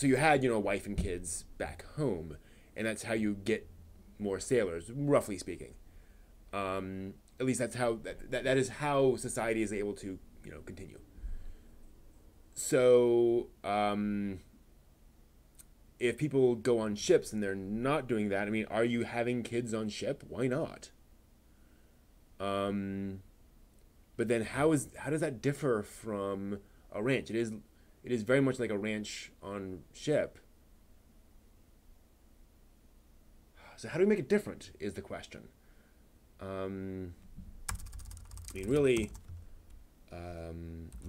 you had, a wife and kids back home, and that's how you get more sailors, roughly speaking. At least that's how that is how society is able to, continue. So if people go on ships and they're not doing that, I mean, are you having kids on ship? Why not? But then how does that differ from a ranch. It is very much like a ranch on ship. So how do we make it different is the question. I mean, really,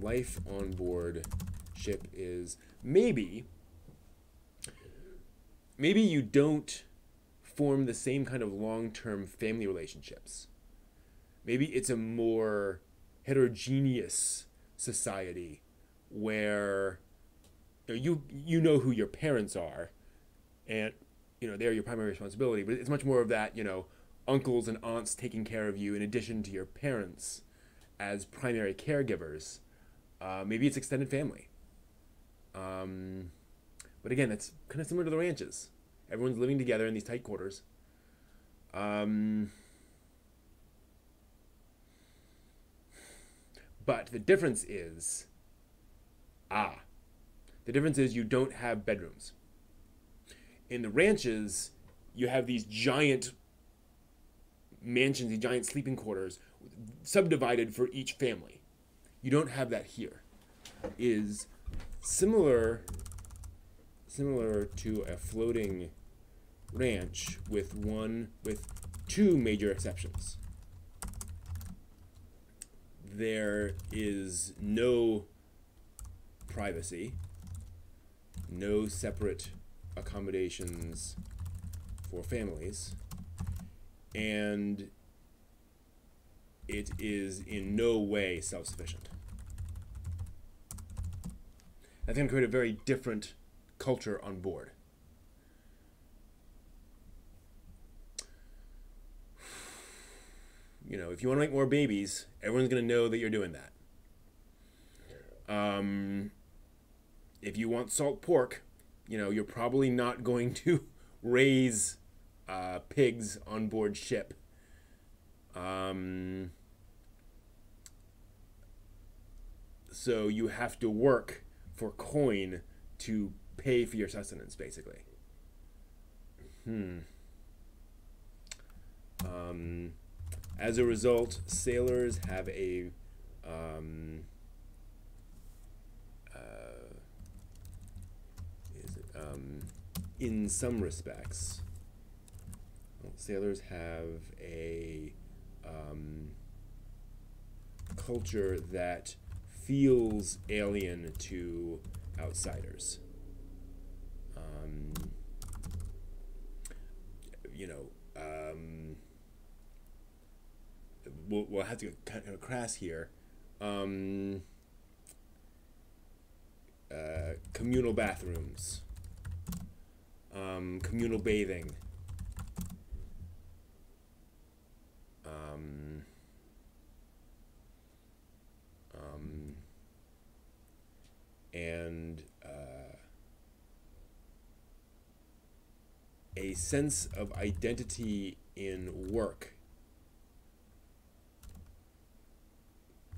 life on board ship is maybe you don't form the same kind of long-term family relationships. Maybe it's a more heterogeneous society where you know who your parents are, and they're your primary responsibility. But it's much more of that, uncles and aunts taking care of you in addition to your parents as primary caregivers. Maybe it's extended family. But again, it's kind of similar to the ranches. Everyone's living together in these tight quarters. But the difference is, you don't have bedrooms. In the ranches, you have these giant mansions, these giant sleeping quarters, subdivided for each family. You don't have that here. Is similar to a floating ranch with two major exceptions. There is no privacy, no separate accommodations for families, and it is in no way self-sufficient. That's going to create a very different culture on board. If you want to make more babies, everyone's going to know that you're doing that. If you want salt pork, you're probably not going to raise pigs on board ship. So you have to work for coin to pay for your sustenance, basically. As a result, sailors have in some respects, sailors have a culture that feels alien to outsiders. We'll have to get kind of crass here. Communal bathrooms, communal bathing, and a sense of identity in work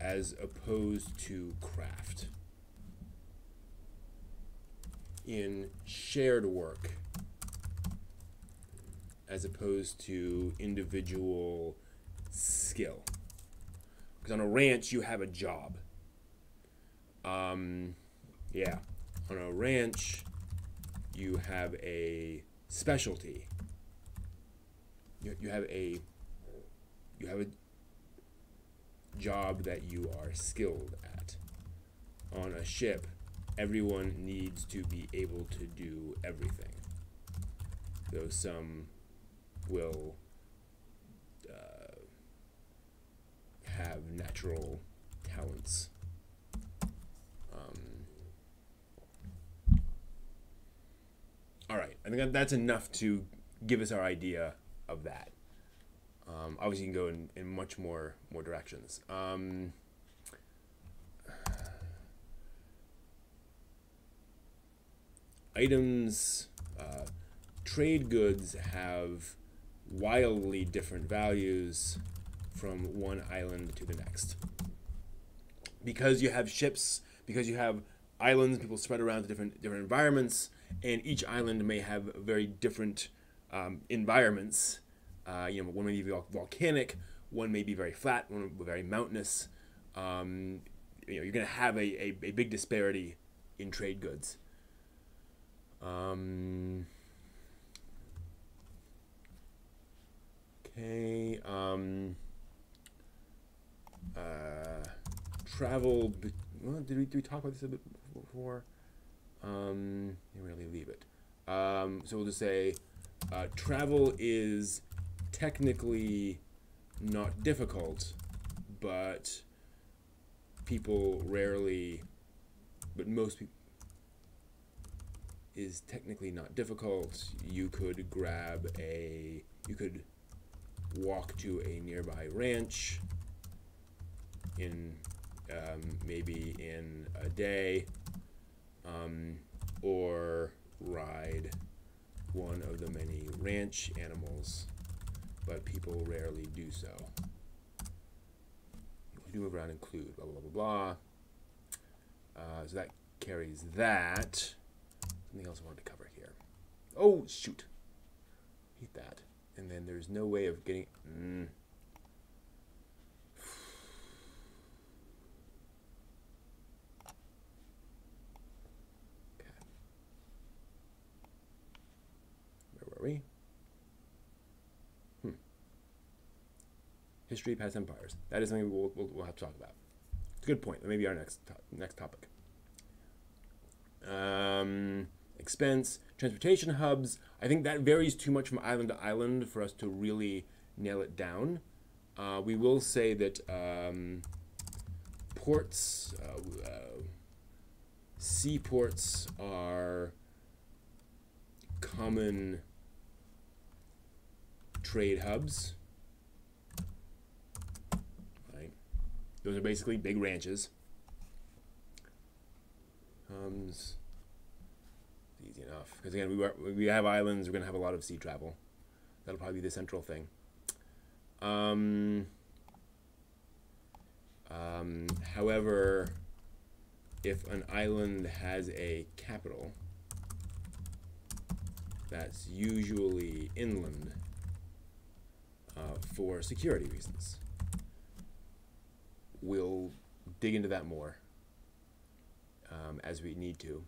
as opposed to craft. In shared work as opposed to individual skill. Because on a ranch, you have a job. On a ranch, you have a specialty. You have a job that you are skilled at. On a ship, everyone needs to be able to do everything. Though some will have natural talents. All right, I think that's enough to give us our idea of that. Obviously, you can go in much more directions. Items, trade goods have wildly different values from one island to the next. Because you have ships, because you have islands, people spread around to different environments, and each island may have very different environments. One may be volcanic, one may be very flat, one may be very mountainous. you're going to have a big disparity in trade goods. Okay. Travel. Well, did we talk about this a bit before? You really leave it. So we'll just say travel is technically not difficult, but people rarely, but most people, is technically not difficult. You could you could walk to a nearby ranch in maybe in a day, or ride one of the many ranch animals, but people rarely do so. Do move around, include blah blah blah blah blah. So that carries that. Something else I wanted to cover here. Oh shoot! Hate that. And then there's no way of getting. Okay. Where were we? History of past empires. That is something we'll have to talk about. It's a good point. That may be our next topic. Expense, transportation hubs. I think that varies too much from island to island for us to really nail it down. We will say that ports, seaports are common trade hubs. Right? Those are basically big ranches. Easy enough, because again, we have islands. We're going to have a lot of sea travel. That'll probably be the central thing. However, if an island has a capital, that's usually inland for security reasons. We'll dig into that more as we need to.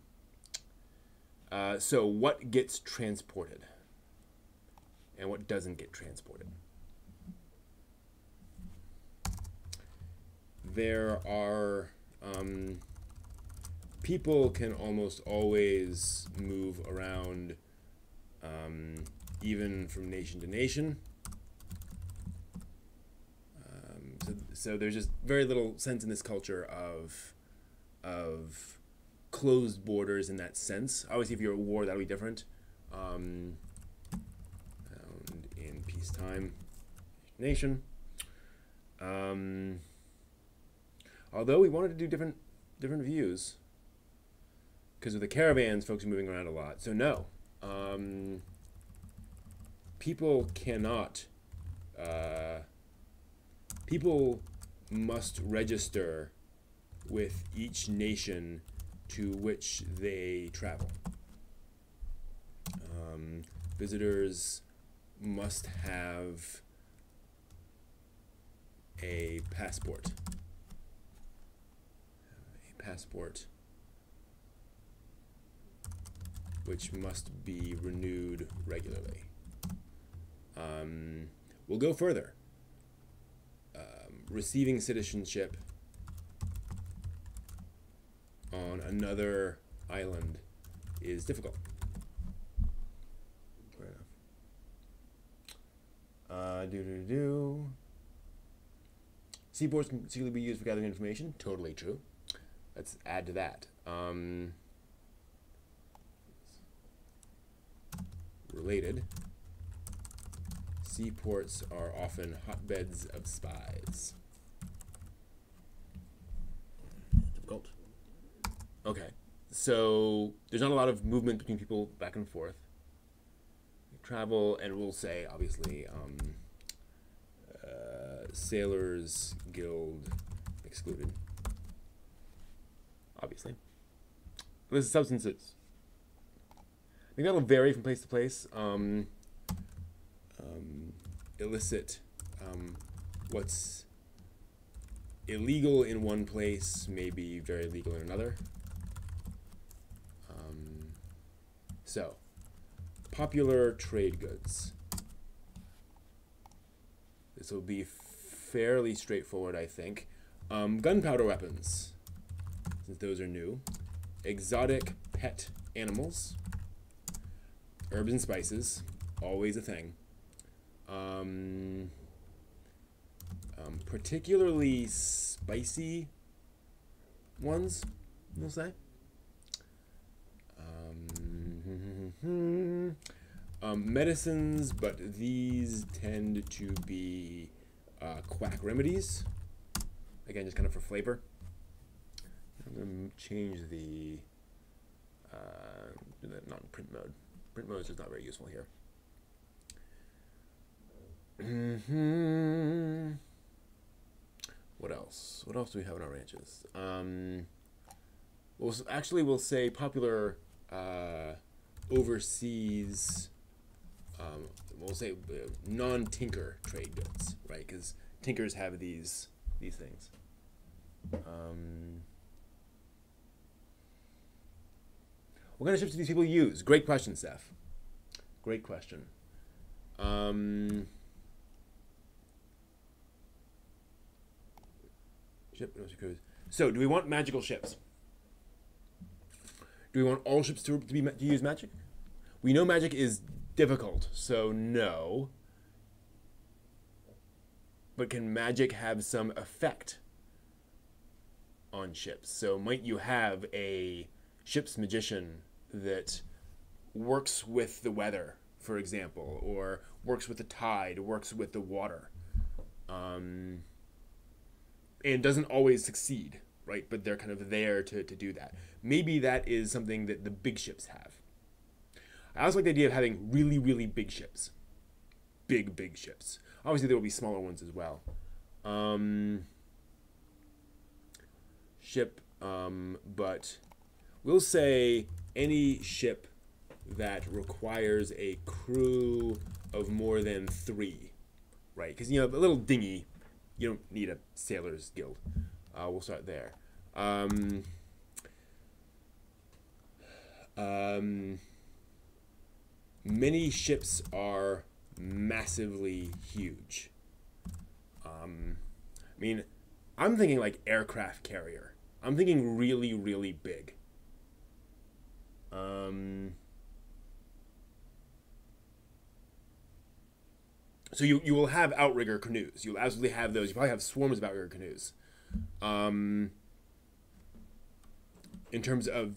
So what gets transported and what doesn't get transported? There are people can almost always move around, even from nation to nation. So there's just very little sense in this culture of closed borders in that sense. Obviously, if you're at war, that'll be different. And in peacetime, nation. Although we wanted to do different views, because with the caravans, folks are moving around a lot. So no, people cannot. People must register with each nation to which they travel. Visitors must have a passport. Which must be renewed regularly. We'll go further. Receiving citizenship on another island is difficult. Seaports can secretly be used for gathering information. Totally true. Let's add to that. Related. Seaports are often hotbeds of spies. Difficult. Okay, so there's not a lot of movement between people back and forth. Travel, and we'll say, obviously, Sailors Guild excluded. Obviously. This is substances. I think that'll vary from place to place. Illicit, what's illegal in one place may be very legal in another. So, popular trade goods. This will be fairly straightforward, I think. Gunpowder weapons, since those are new. Exotic pet animals. Herbs and spices, always a thing. Particularly spicy ones, we'll say. Medicines, but these tend to be quack remedies. Again, just kind of for flavor. I'm going to change the do that not in print mode. Print mode is just not very useful here. What else? What else do we have in our ranches? We'll say popular overseas. We'll say non-tinker trade goods, right? Because tinkers have these things. What kind of ships do these people use? Great question, Steph. Great question. So, do we want magical ships? Do we want all ships to use magic? We know magic is difficult, so no. But can magic have some effect on ships? So might you have a ship's magician that works with the weather, for example, or works with the tide, works with the water, and doesn't always succeed, right? But they're kind of there to do that. Maybe that is something that the big ships have. I also like the idea of having really, really big ships. Big ships. Obviously, there will be smaller ones as well. But we'll say any ship that requires a crew of more than 3, right? Because, you know, a little dinghy, you don't need a sailor's guild. We'll start there. Many ships are massively huge. I mean, I'm thinking like aircraft carrier. I'm thinking really, really big. So you will have outrigger canoes. You'll absolutely have those. You probably have swarms of outrigger canoes. In terms of,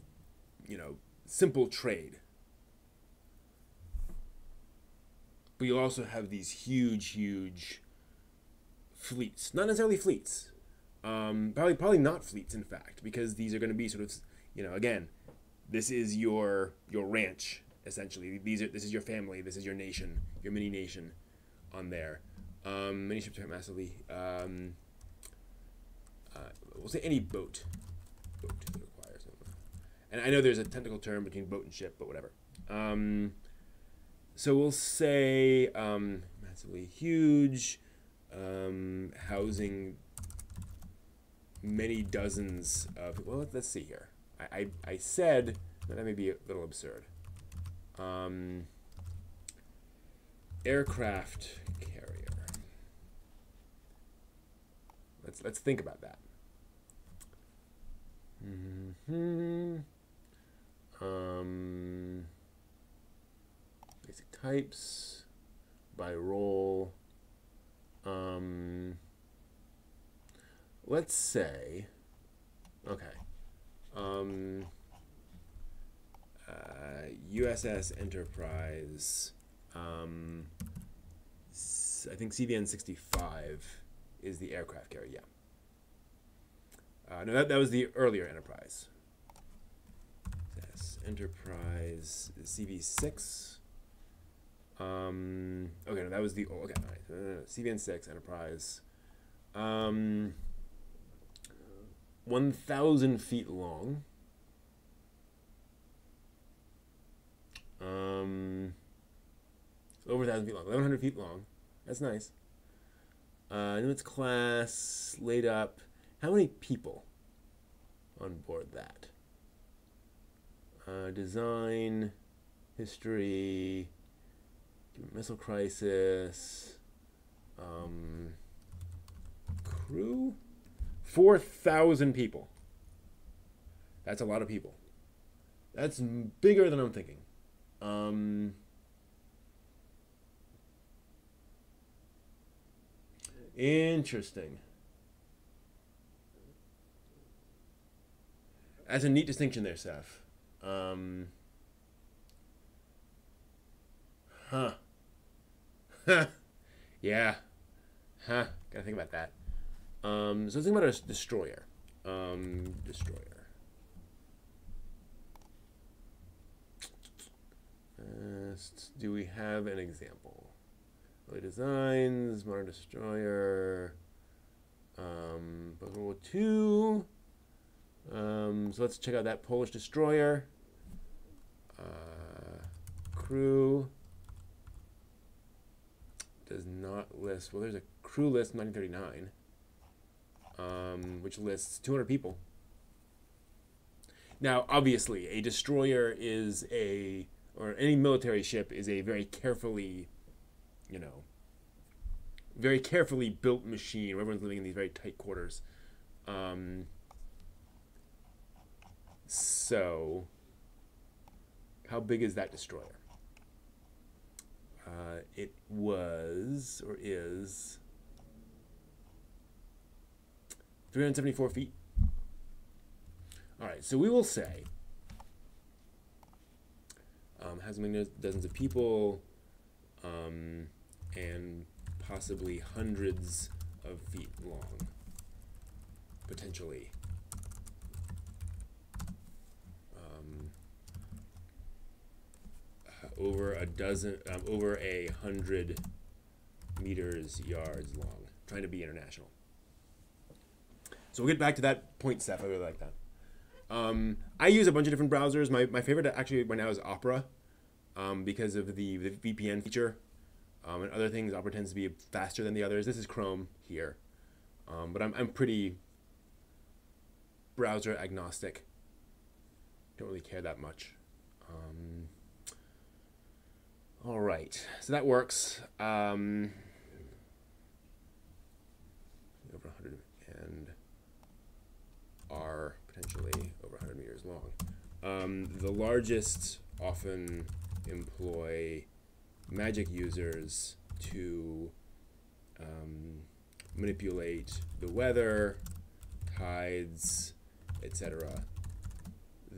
you know, simple trade. But you'll also have these huge fleets. Not necessarily fleets. Probably not fleets, in fact, because these are going to be sort of, you know, again, this is your ranch, essentially. This is your family. This is your nation, your mini nation on there. Many ships are massively. We'll say any boat. Boat that requires. And I know there's a technical term between boat and ship, but whatever. So we'll say massively huge, housing many dozens of. Well, let's see here. I said that may be a little absurd. Aircraft carrier. Let's think about that. Basic types by role. Let's say, okay. USS Enterprise. I think CVN 65 is the aircraft carrier. Yeah. No, that was the earlier Enterprise. Yes, Enterprise CV6. Okay, no, that was the old. Okay, all right. CVN 6 Enterprise. 1,000 feet long. Over 1,000 feet long. 1,100 feet long. That's nice. New its class laid up How many people on board that? Design, history, missile crisis, crew, 4,000 people. That's a lot of people. That's bigger than I'm thinking. Interesting. That's a neat distinction there, Seth. Huh. Yeah. Huh. Gotta think about that. So let's think about a destroyer. Destroyer. Do we have an example? Early designs, modern destroyer, World War II. So let's check out that Polish destroyer. Crew does not list. Well, there's a crew list 1939, which lists 200 people. Now, obviously, a destroyer is or any military ship is a very carefully, very carefully built machine where everyone's living in these very tight quarters. So, how big is that destroyer? It was, or is, 374 feet. All right, so we will say has many dozens of people and possibly hundreds of feet long, potentially. Over 100 meters, yards long. Trying to be international. So we'll get back to that point, Steph. I really like that. I use a bunch of different browsers. My favorite actually right now is Opera, because of the VPN feature and other things. Opera tends to be faster than the others. This is Chrome here, but I'm pretty browser agnostic. Don't really care that much. All right, so that works. Over 100 and are potentially over 100 meters long. The largest often employ magic users to manipulate the weather, tides, etc.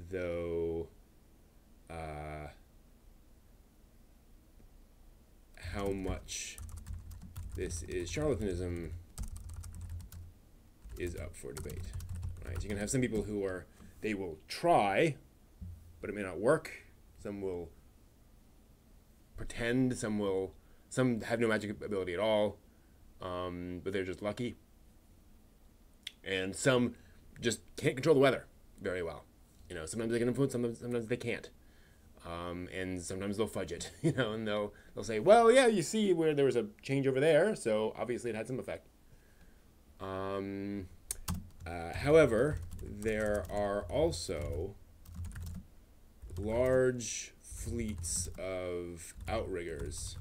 Though how much this is charlatanism is up for debate. Right? So you can have some people who they will try, but it may not work. Some will pretend. Some have no magic ability at all, but they're just lucky. And some just can't control the weather very well. Sometimes they can influence, sometimes they can't. And sometimes they'll fudge it, and they'll say, well, yeah, you see where there was a change over there, so obviously it had some effect. However, there are also large fleets of outriggers.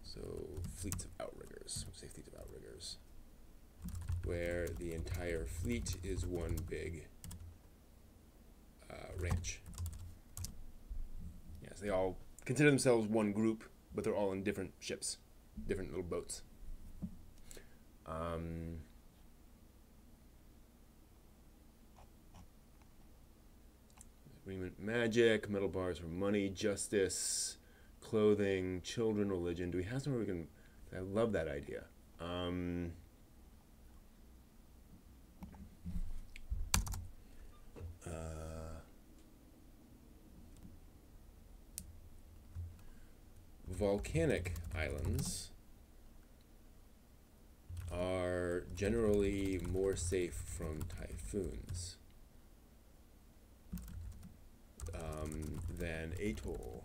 So fleets of outriggers, let's say fleets of outriggers, where the entire fleet is one big ranch. Yes, they all consider themselves one group, but they're all in different ships, different little boats. Agreement, magic, metal bars for money, justice, clothing, children, religion. Do we have somewhere we can? I love that idea. Volcanic islands are generally more safe from typhoons than atoll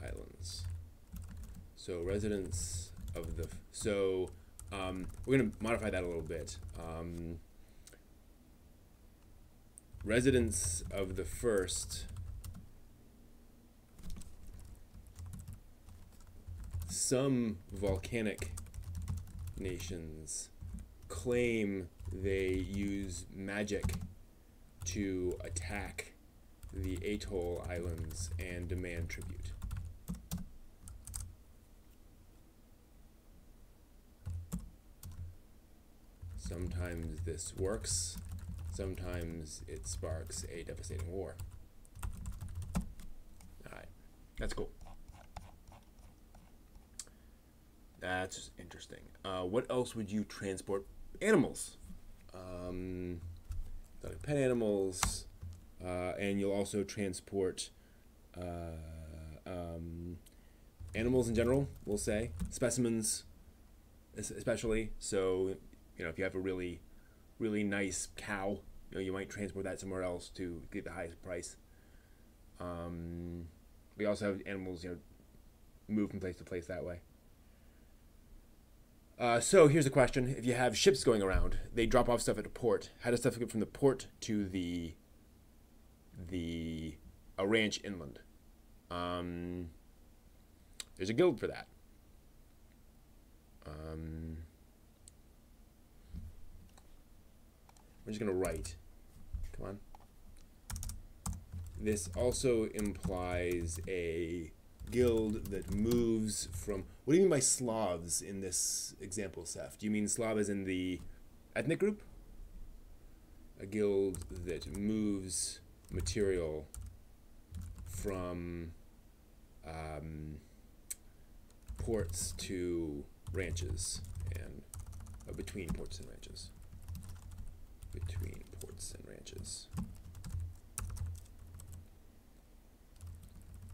islands. So residents of We're going to modify that a little bit. Residents of the first some volcanic nations claim they use magic to attack the atoll islands and demand tribute. Sometimes this works, sometimes it sparks a devastating war. Alright, that's cool. That's interesting. What else would you transport? Animals. Like pet animals, and you'll also transport animals in general, we'll say. Specimens, especially. So, if you have a really, really nice cow, you might transport that somewhere else to get the highest price. We also have animals, move from place to place that way. So here's a question. If you have ships going around, they drop off stuff at a port. How does stuff get from the port to a ranch inland? There's a guild for that. We're just going to write. Come on. This also implies a guild that moves from... What do you mean by Slavs in this example, Seth? Do you mean Slav as in the ethnic group? A guild that moves material from ports to ranches and between ports and ranches. Between ports and ranches.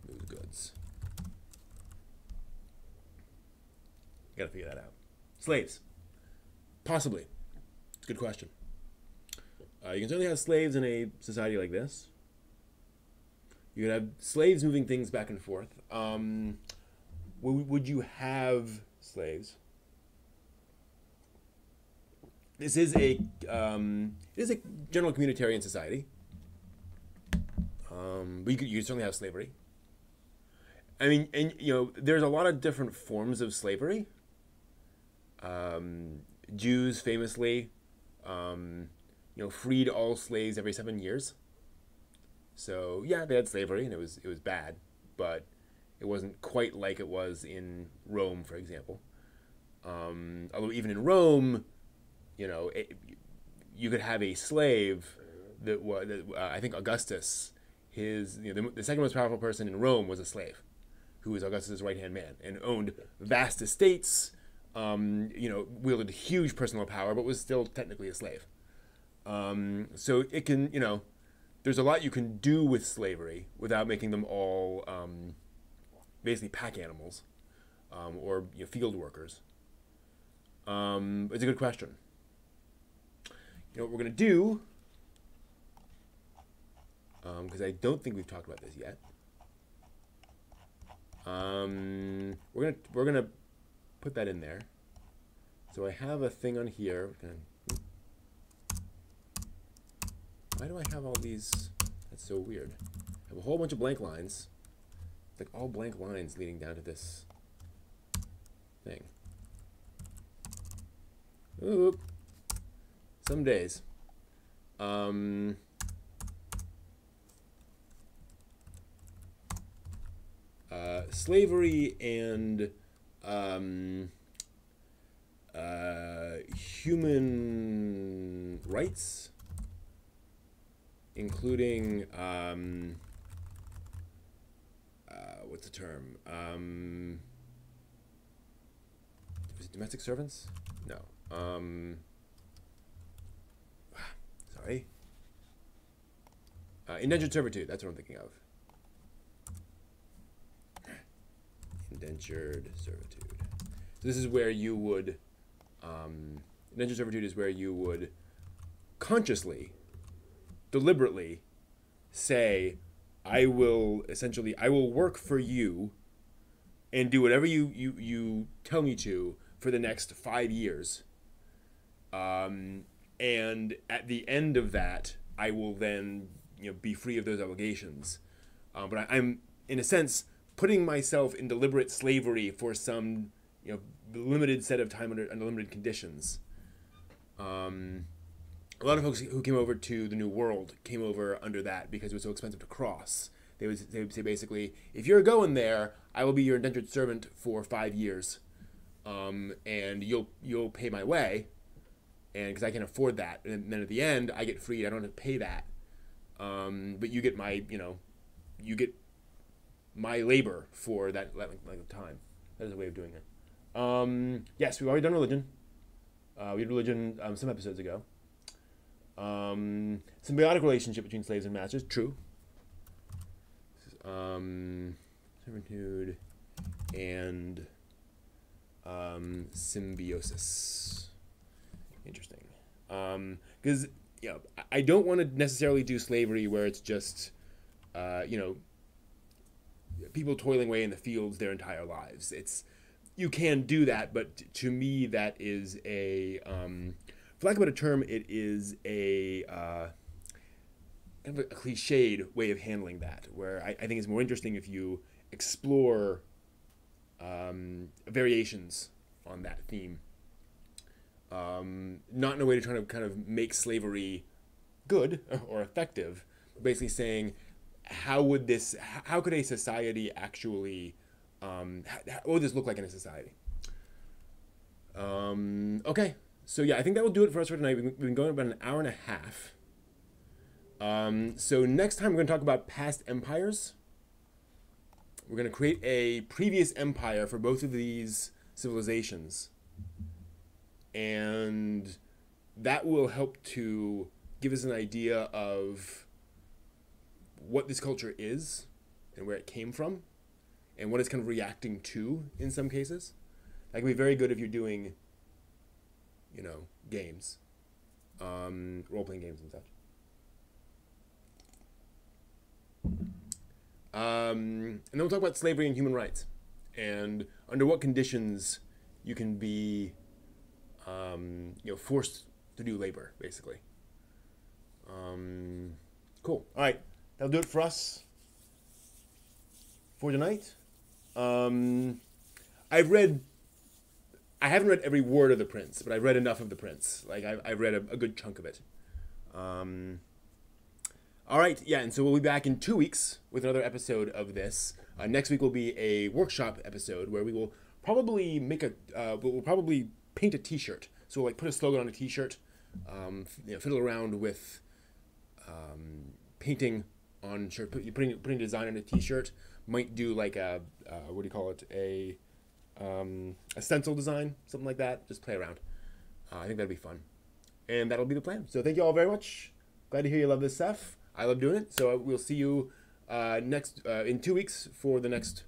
Moves goods. Gotta figure that out. Slaves. Possibly. It's a good question. You can certainly have slaves in a society like this. You could have slaves moving things back and forth. Would you have slaves? This is a general communitarian society. But you could certainly have slavery. I mean, and there's a lot of different forms of slavery. Jews famously, freed all slaves every 7 years. So yeah, they had slavery, and it was bad, but it wasn't quite like it was in Rome, for example. Although even in Rome, you could have a slave that was, I think Augustus, the second most powerful person in Rome was a slave, who was Augustus' right-hand man and owned vast estates. Wielded huge personal power, but was still technically a slave. So it can, there's a lot you can do with slavery without making them all basically pack animals or field workers. It's a good question. What we're going to do, because I don't think we've talked about this yet. We're gonna put that in there. So I have a thing on here. Why do I have all these? That's so weird. I have a whole bunch of blank lines. It's like all blank lines leading down to this thing. Oop. Some days. Slavery and human rights, including what's the term? Was it domestic servants? No. Sorry. Indentured servitude. That's what I'm thinking of. Indentured servitude. So this is where you would, indentured servitude is where you would consciously, deliberately say, I will work for you and do whatever you tell me to for the next 5 years. And at the end of that, I will then be free of those obligations. But I'm, in a sense, putting myself in deliberate slavery for some limited set of time under limited conditions. A lot of folks who came over to the New World came over under that because it was so expensive to cross. They would say basically, if you're going there, I will be your indentured servant for 5 years, and you'll pay my way, and because I can afford that, and then at the end I get freed. I don't have to pay that, but you get my labor for that length of time. That is a way of doing it. Yes, we've already done religion. We did religion some episodes ago. Symbiotic relationship between slaves and masters, true. Servitude and symbiosis. Interesting. Because I don't want to necessarily do slavery where it's just people toiling away in the fields their entire lives. You can do that, but to me that is a for lack of a better term, it is a kind of a cliched way of handling that, where I think it's more interesting if you explore variations on that theme. Not in a way to try to kind of make slavery good or effective, but basically saying, how could a society actually, what would this look like in a society? Okay. So yeah, I think that will do it for us for tonight. We've been going about an hour and a half. So next time we're going to talk about past empires. We're going to create a previous empire for both of these civilizations. And that will help to give us an idea of what this culture is and where it came from and what it's kind of reacting to in some cases. That can be very good if you're doing games, role-playing games and such. And then we'll talk about slavery and human rights, and under what conditions you can be, forced to do labor, basically. Cool. All right, that'll do it for us for tonight. I haven't read every word of The Prince, but I've read enough of The Prince. Like, I've read a good chunk of it. All right, yeah, and so we'll be back in 2 weeks with another episode of this. Next week will be a workshop episode where we will probably we'll probably paint a T-shirt. So we'll put a slogan on a T-shirt, fiddle around with painting on shirt, putting design on a T-shirt. Might do like a what do you call it? A stencil design, something like that. Just play around. I think that'd be fun, and that'll be the plan. So thank you all very much. Glad to hear you love this stuff. I love doing it. So we'll see you next in 2 weeks for the next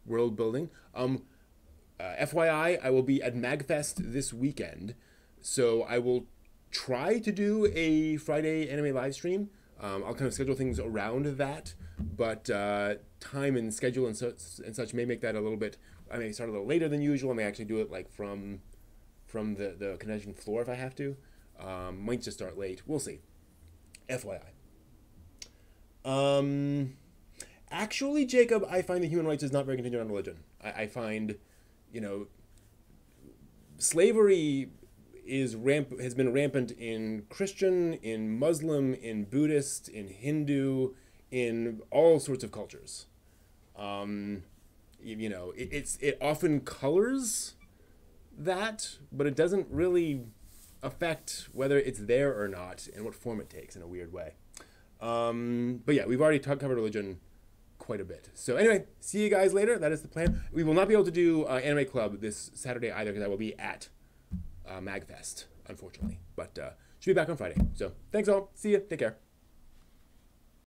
world building. FYI, I will be at MagFest this weekend, so I will try to do a Friday anime live stream. I'll kind of schedule things around that, but time and schedule and such may make that a little bit. I may start a little later than usual. I may actually do it like from the convention floor if I have to. Might just start late. We'll see. FYI. Actually, Jacob, I find that human rights is not very contingent on religion. I find, slavery has been rampant in Christian, in Muslim, in Buddhist, in Hindu, in all sorts of cultures. It often colors that, but it doesn't really affect whether it's there or not and what form it takes in a weird way. But yeah, we've already covered religion quite a bit. So anyway, see you guys later. That is the plan. We will not be able to do Anime Club this Saturday either because I will be at MagFest, unfortunately. But should be back on Friday. So thanks all. See you. Take care.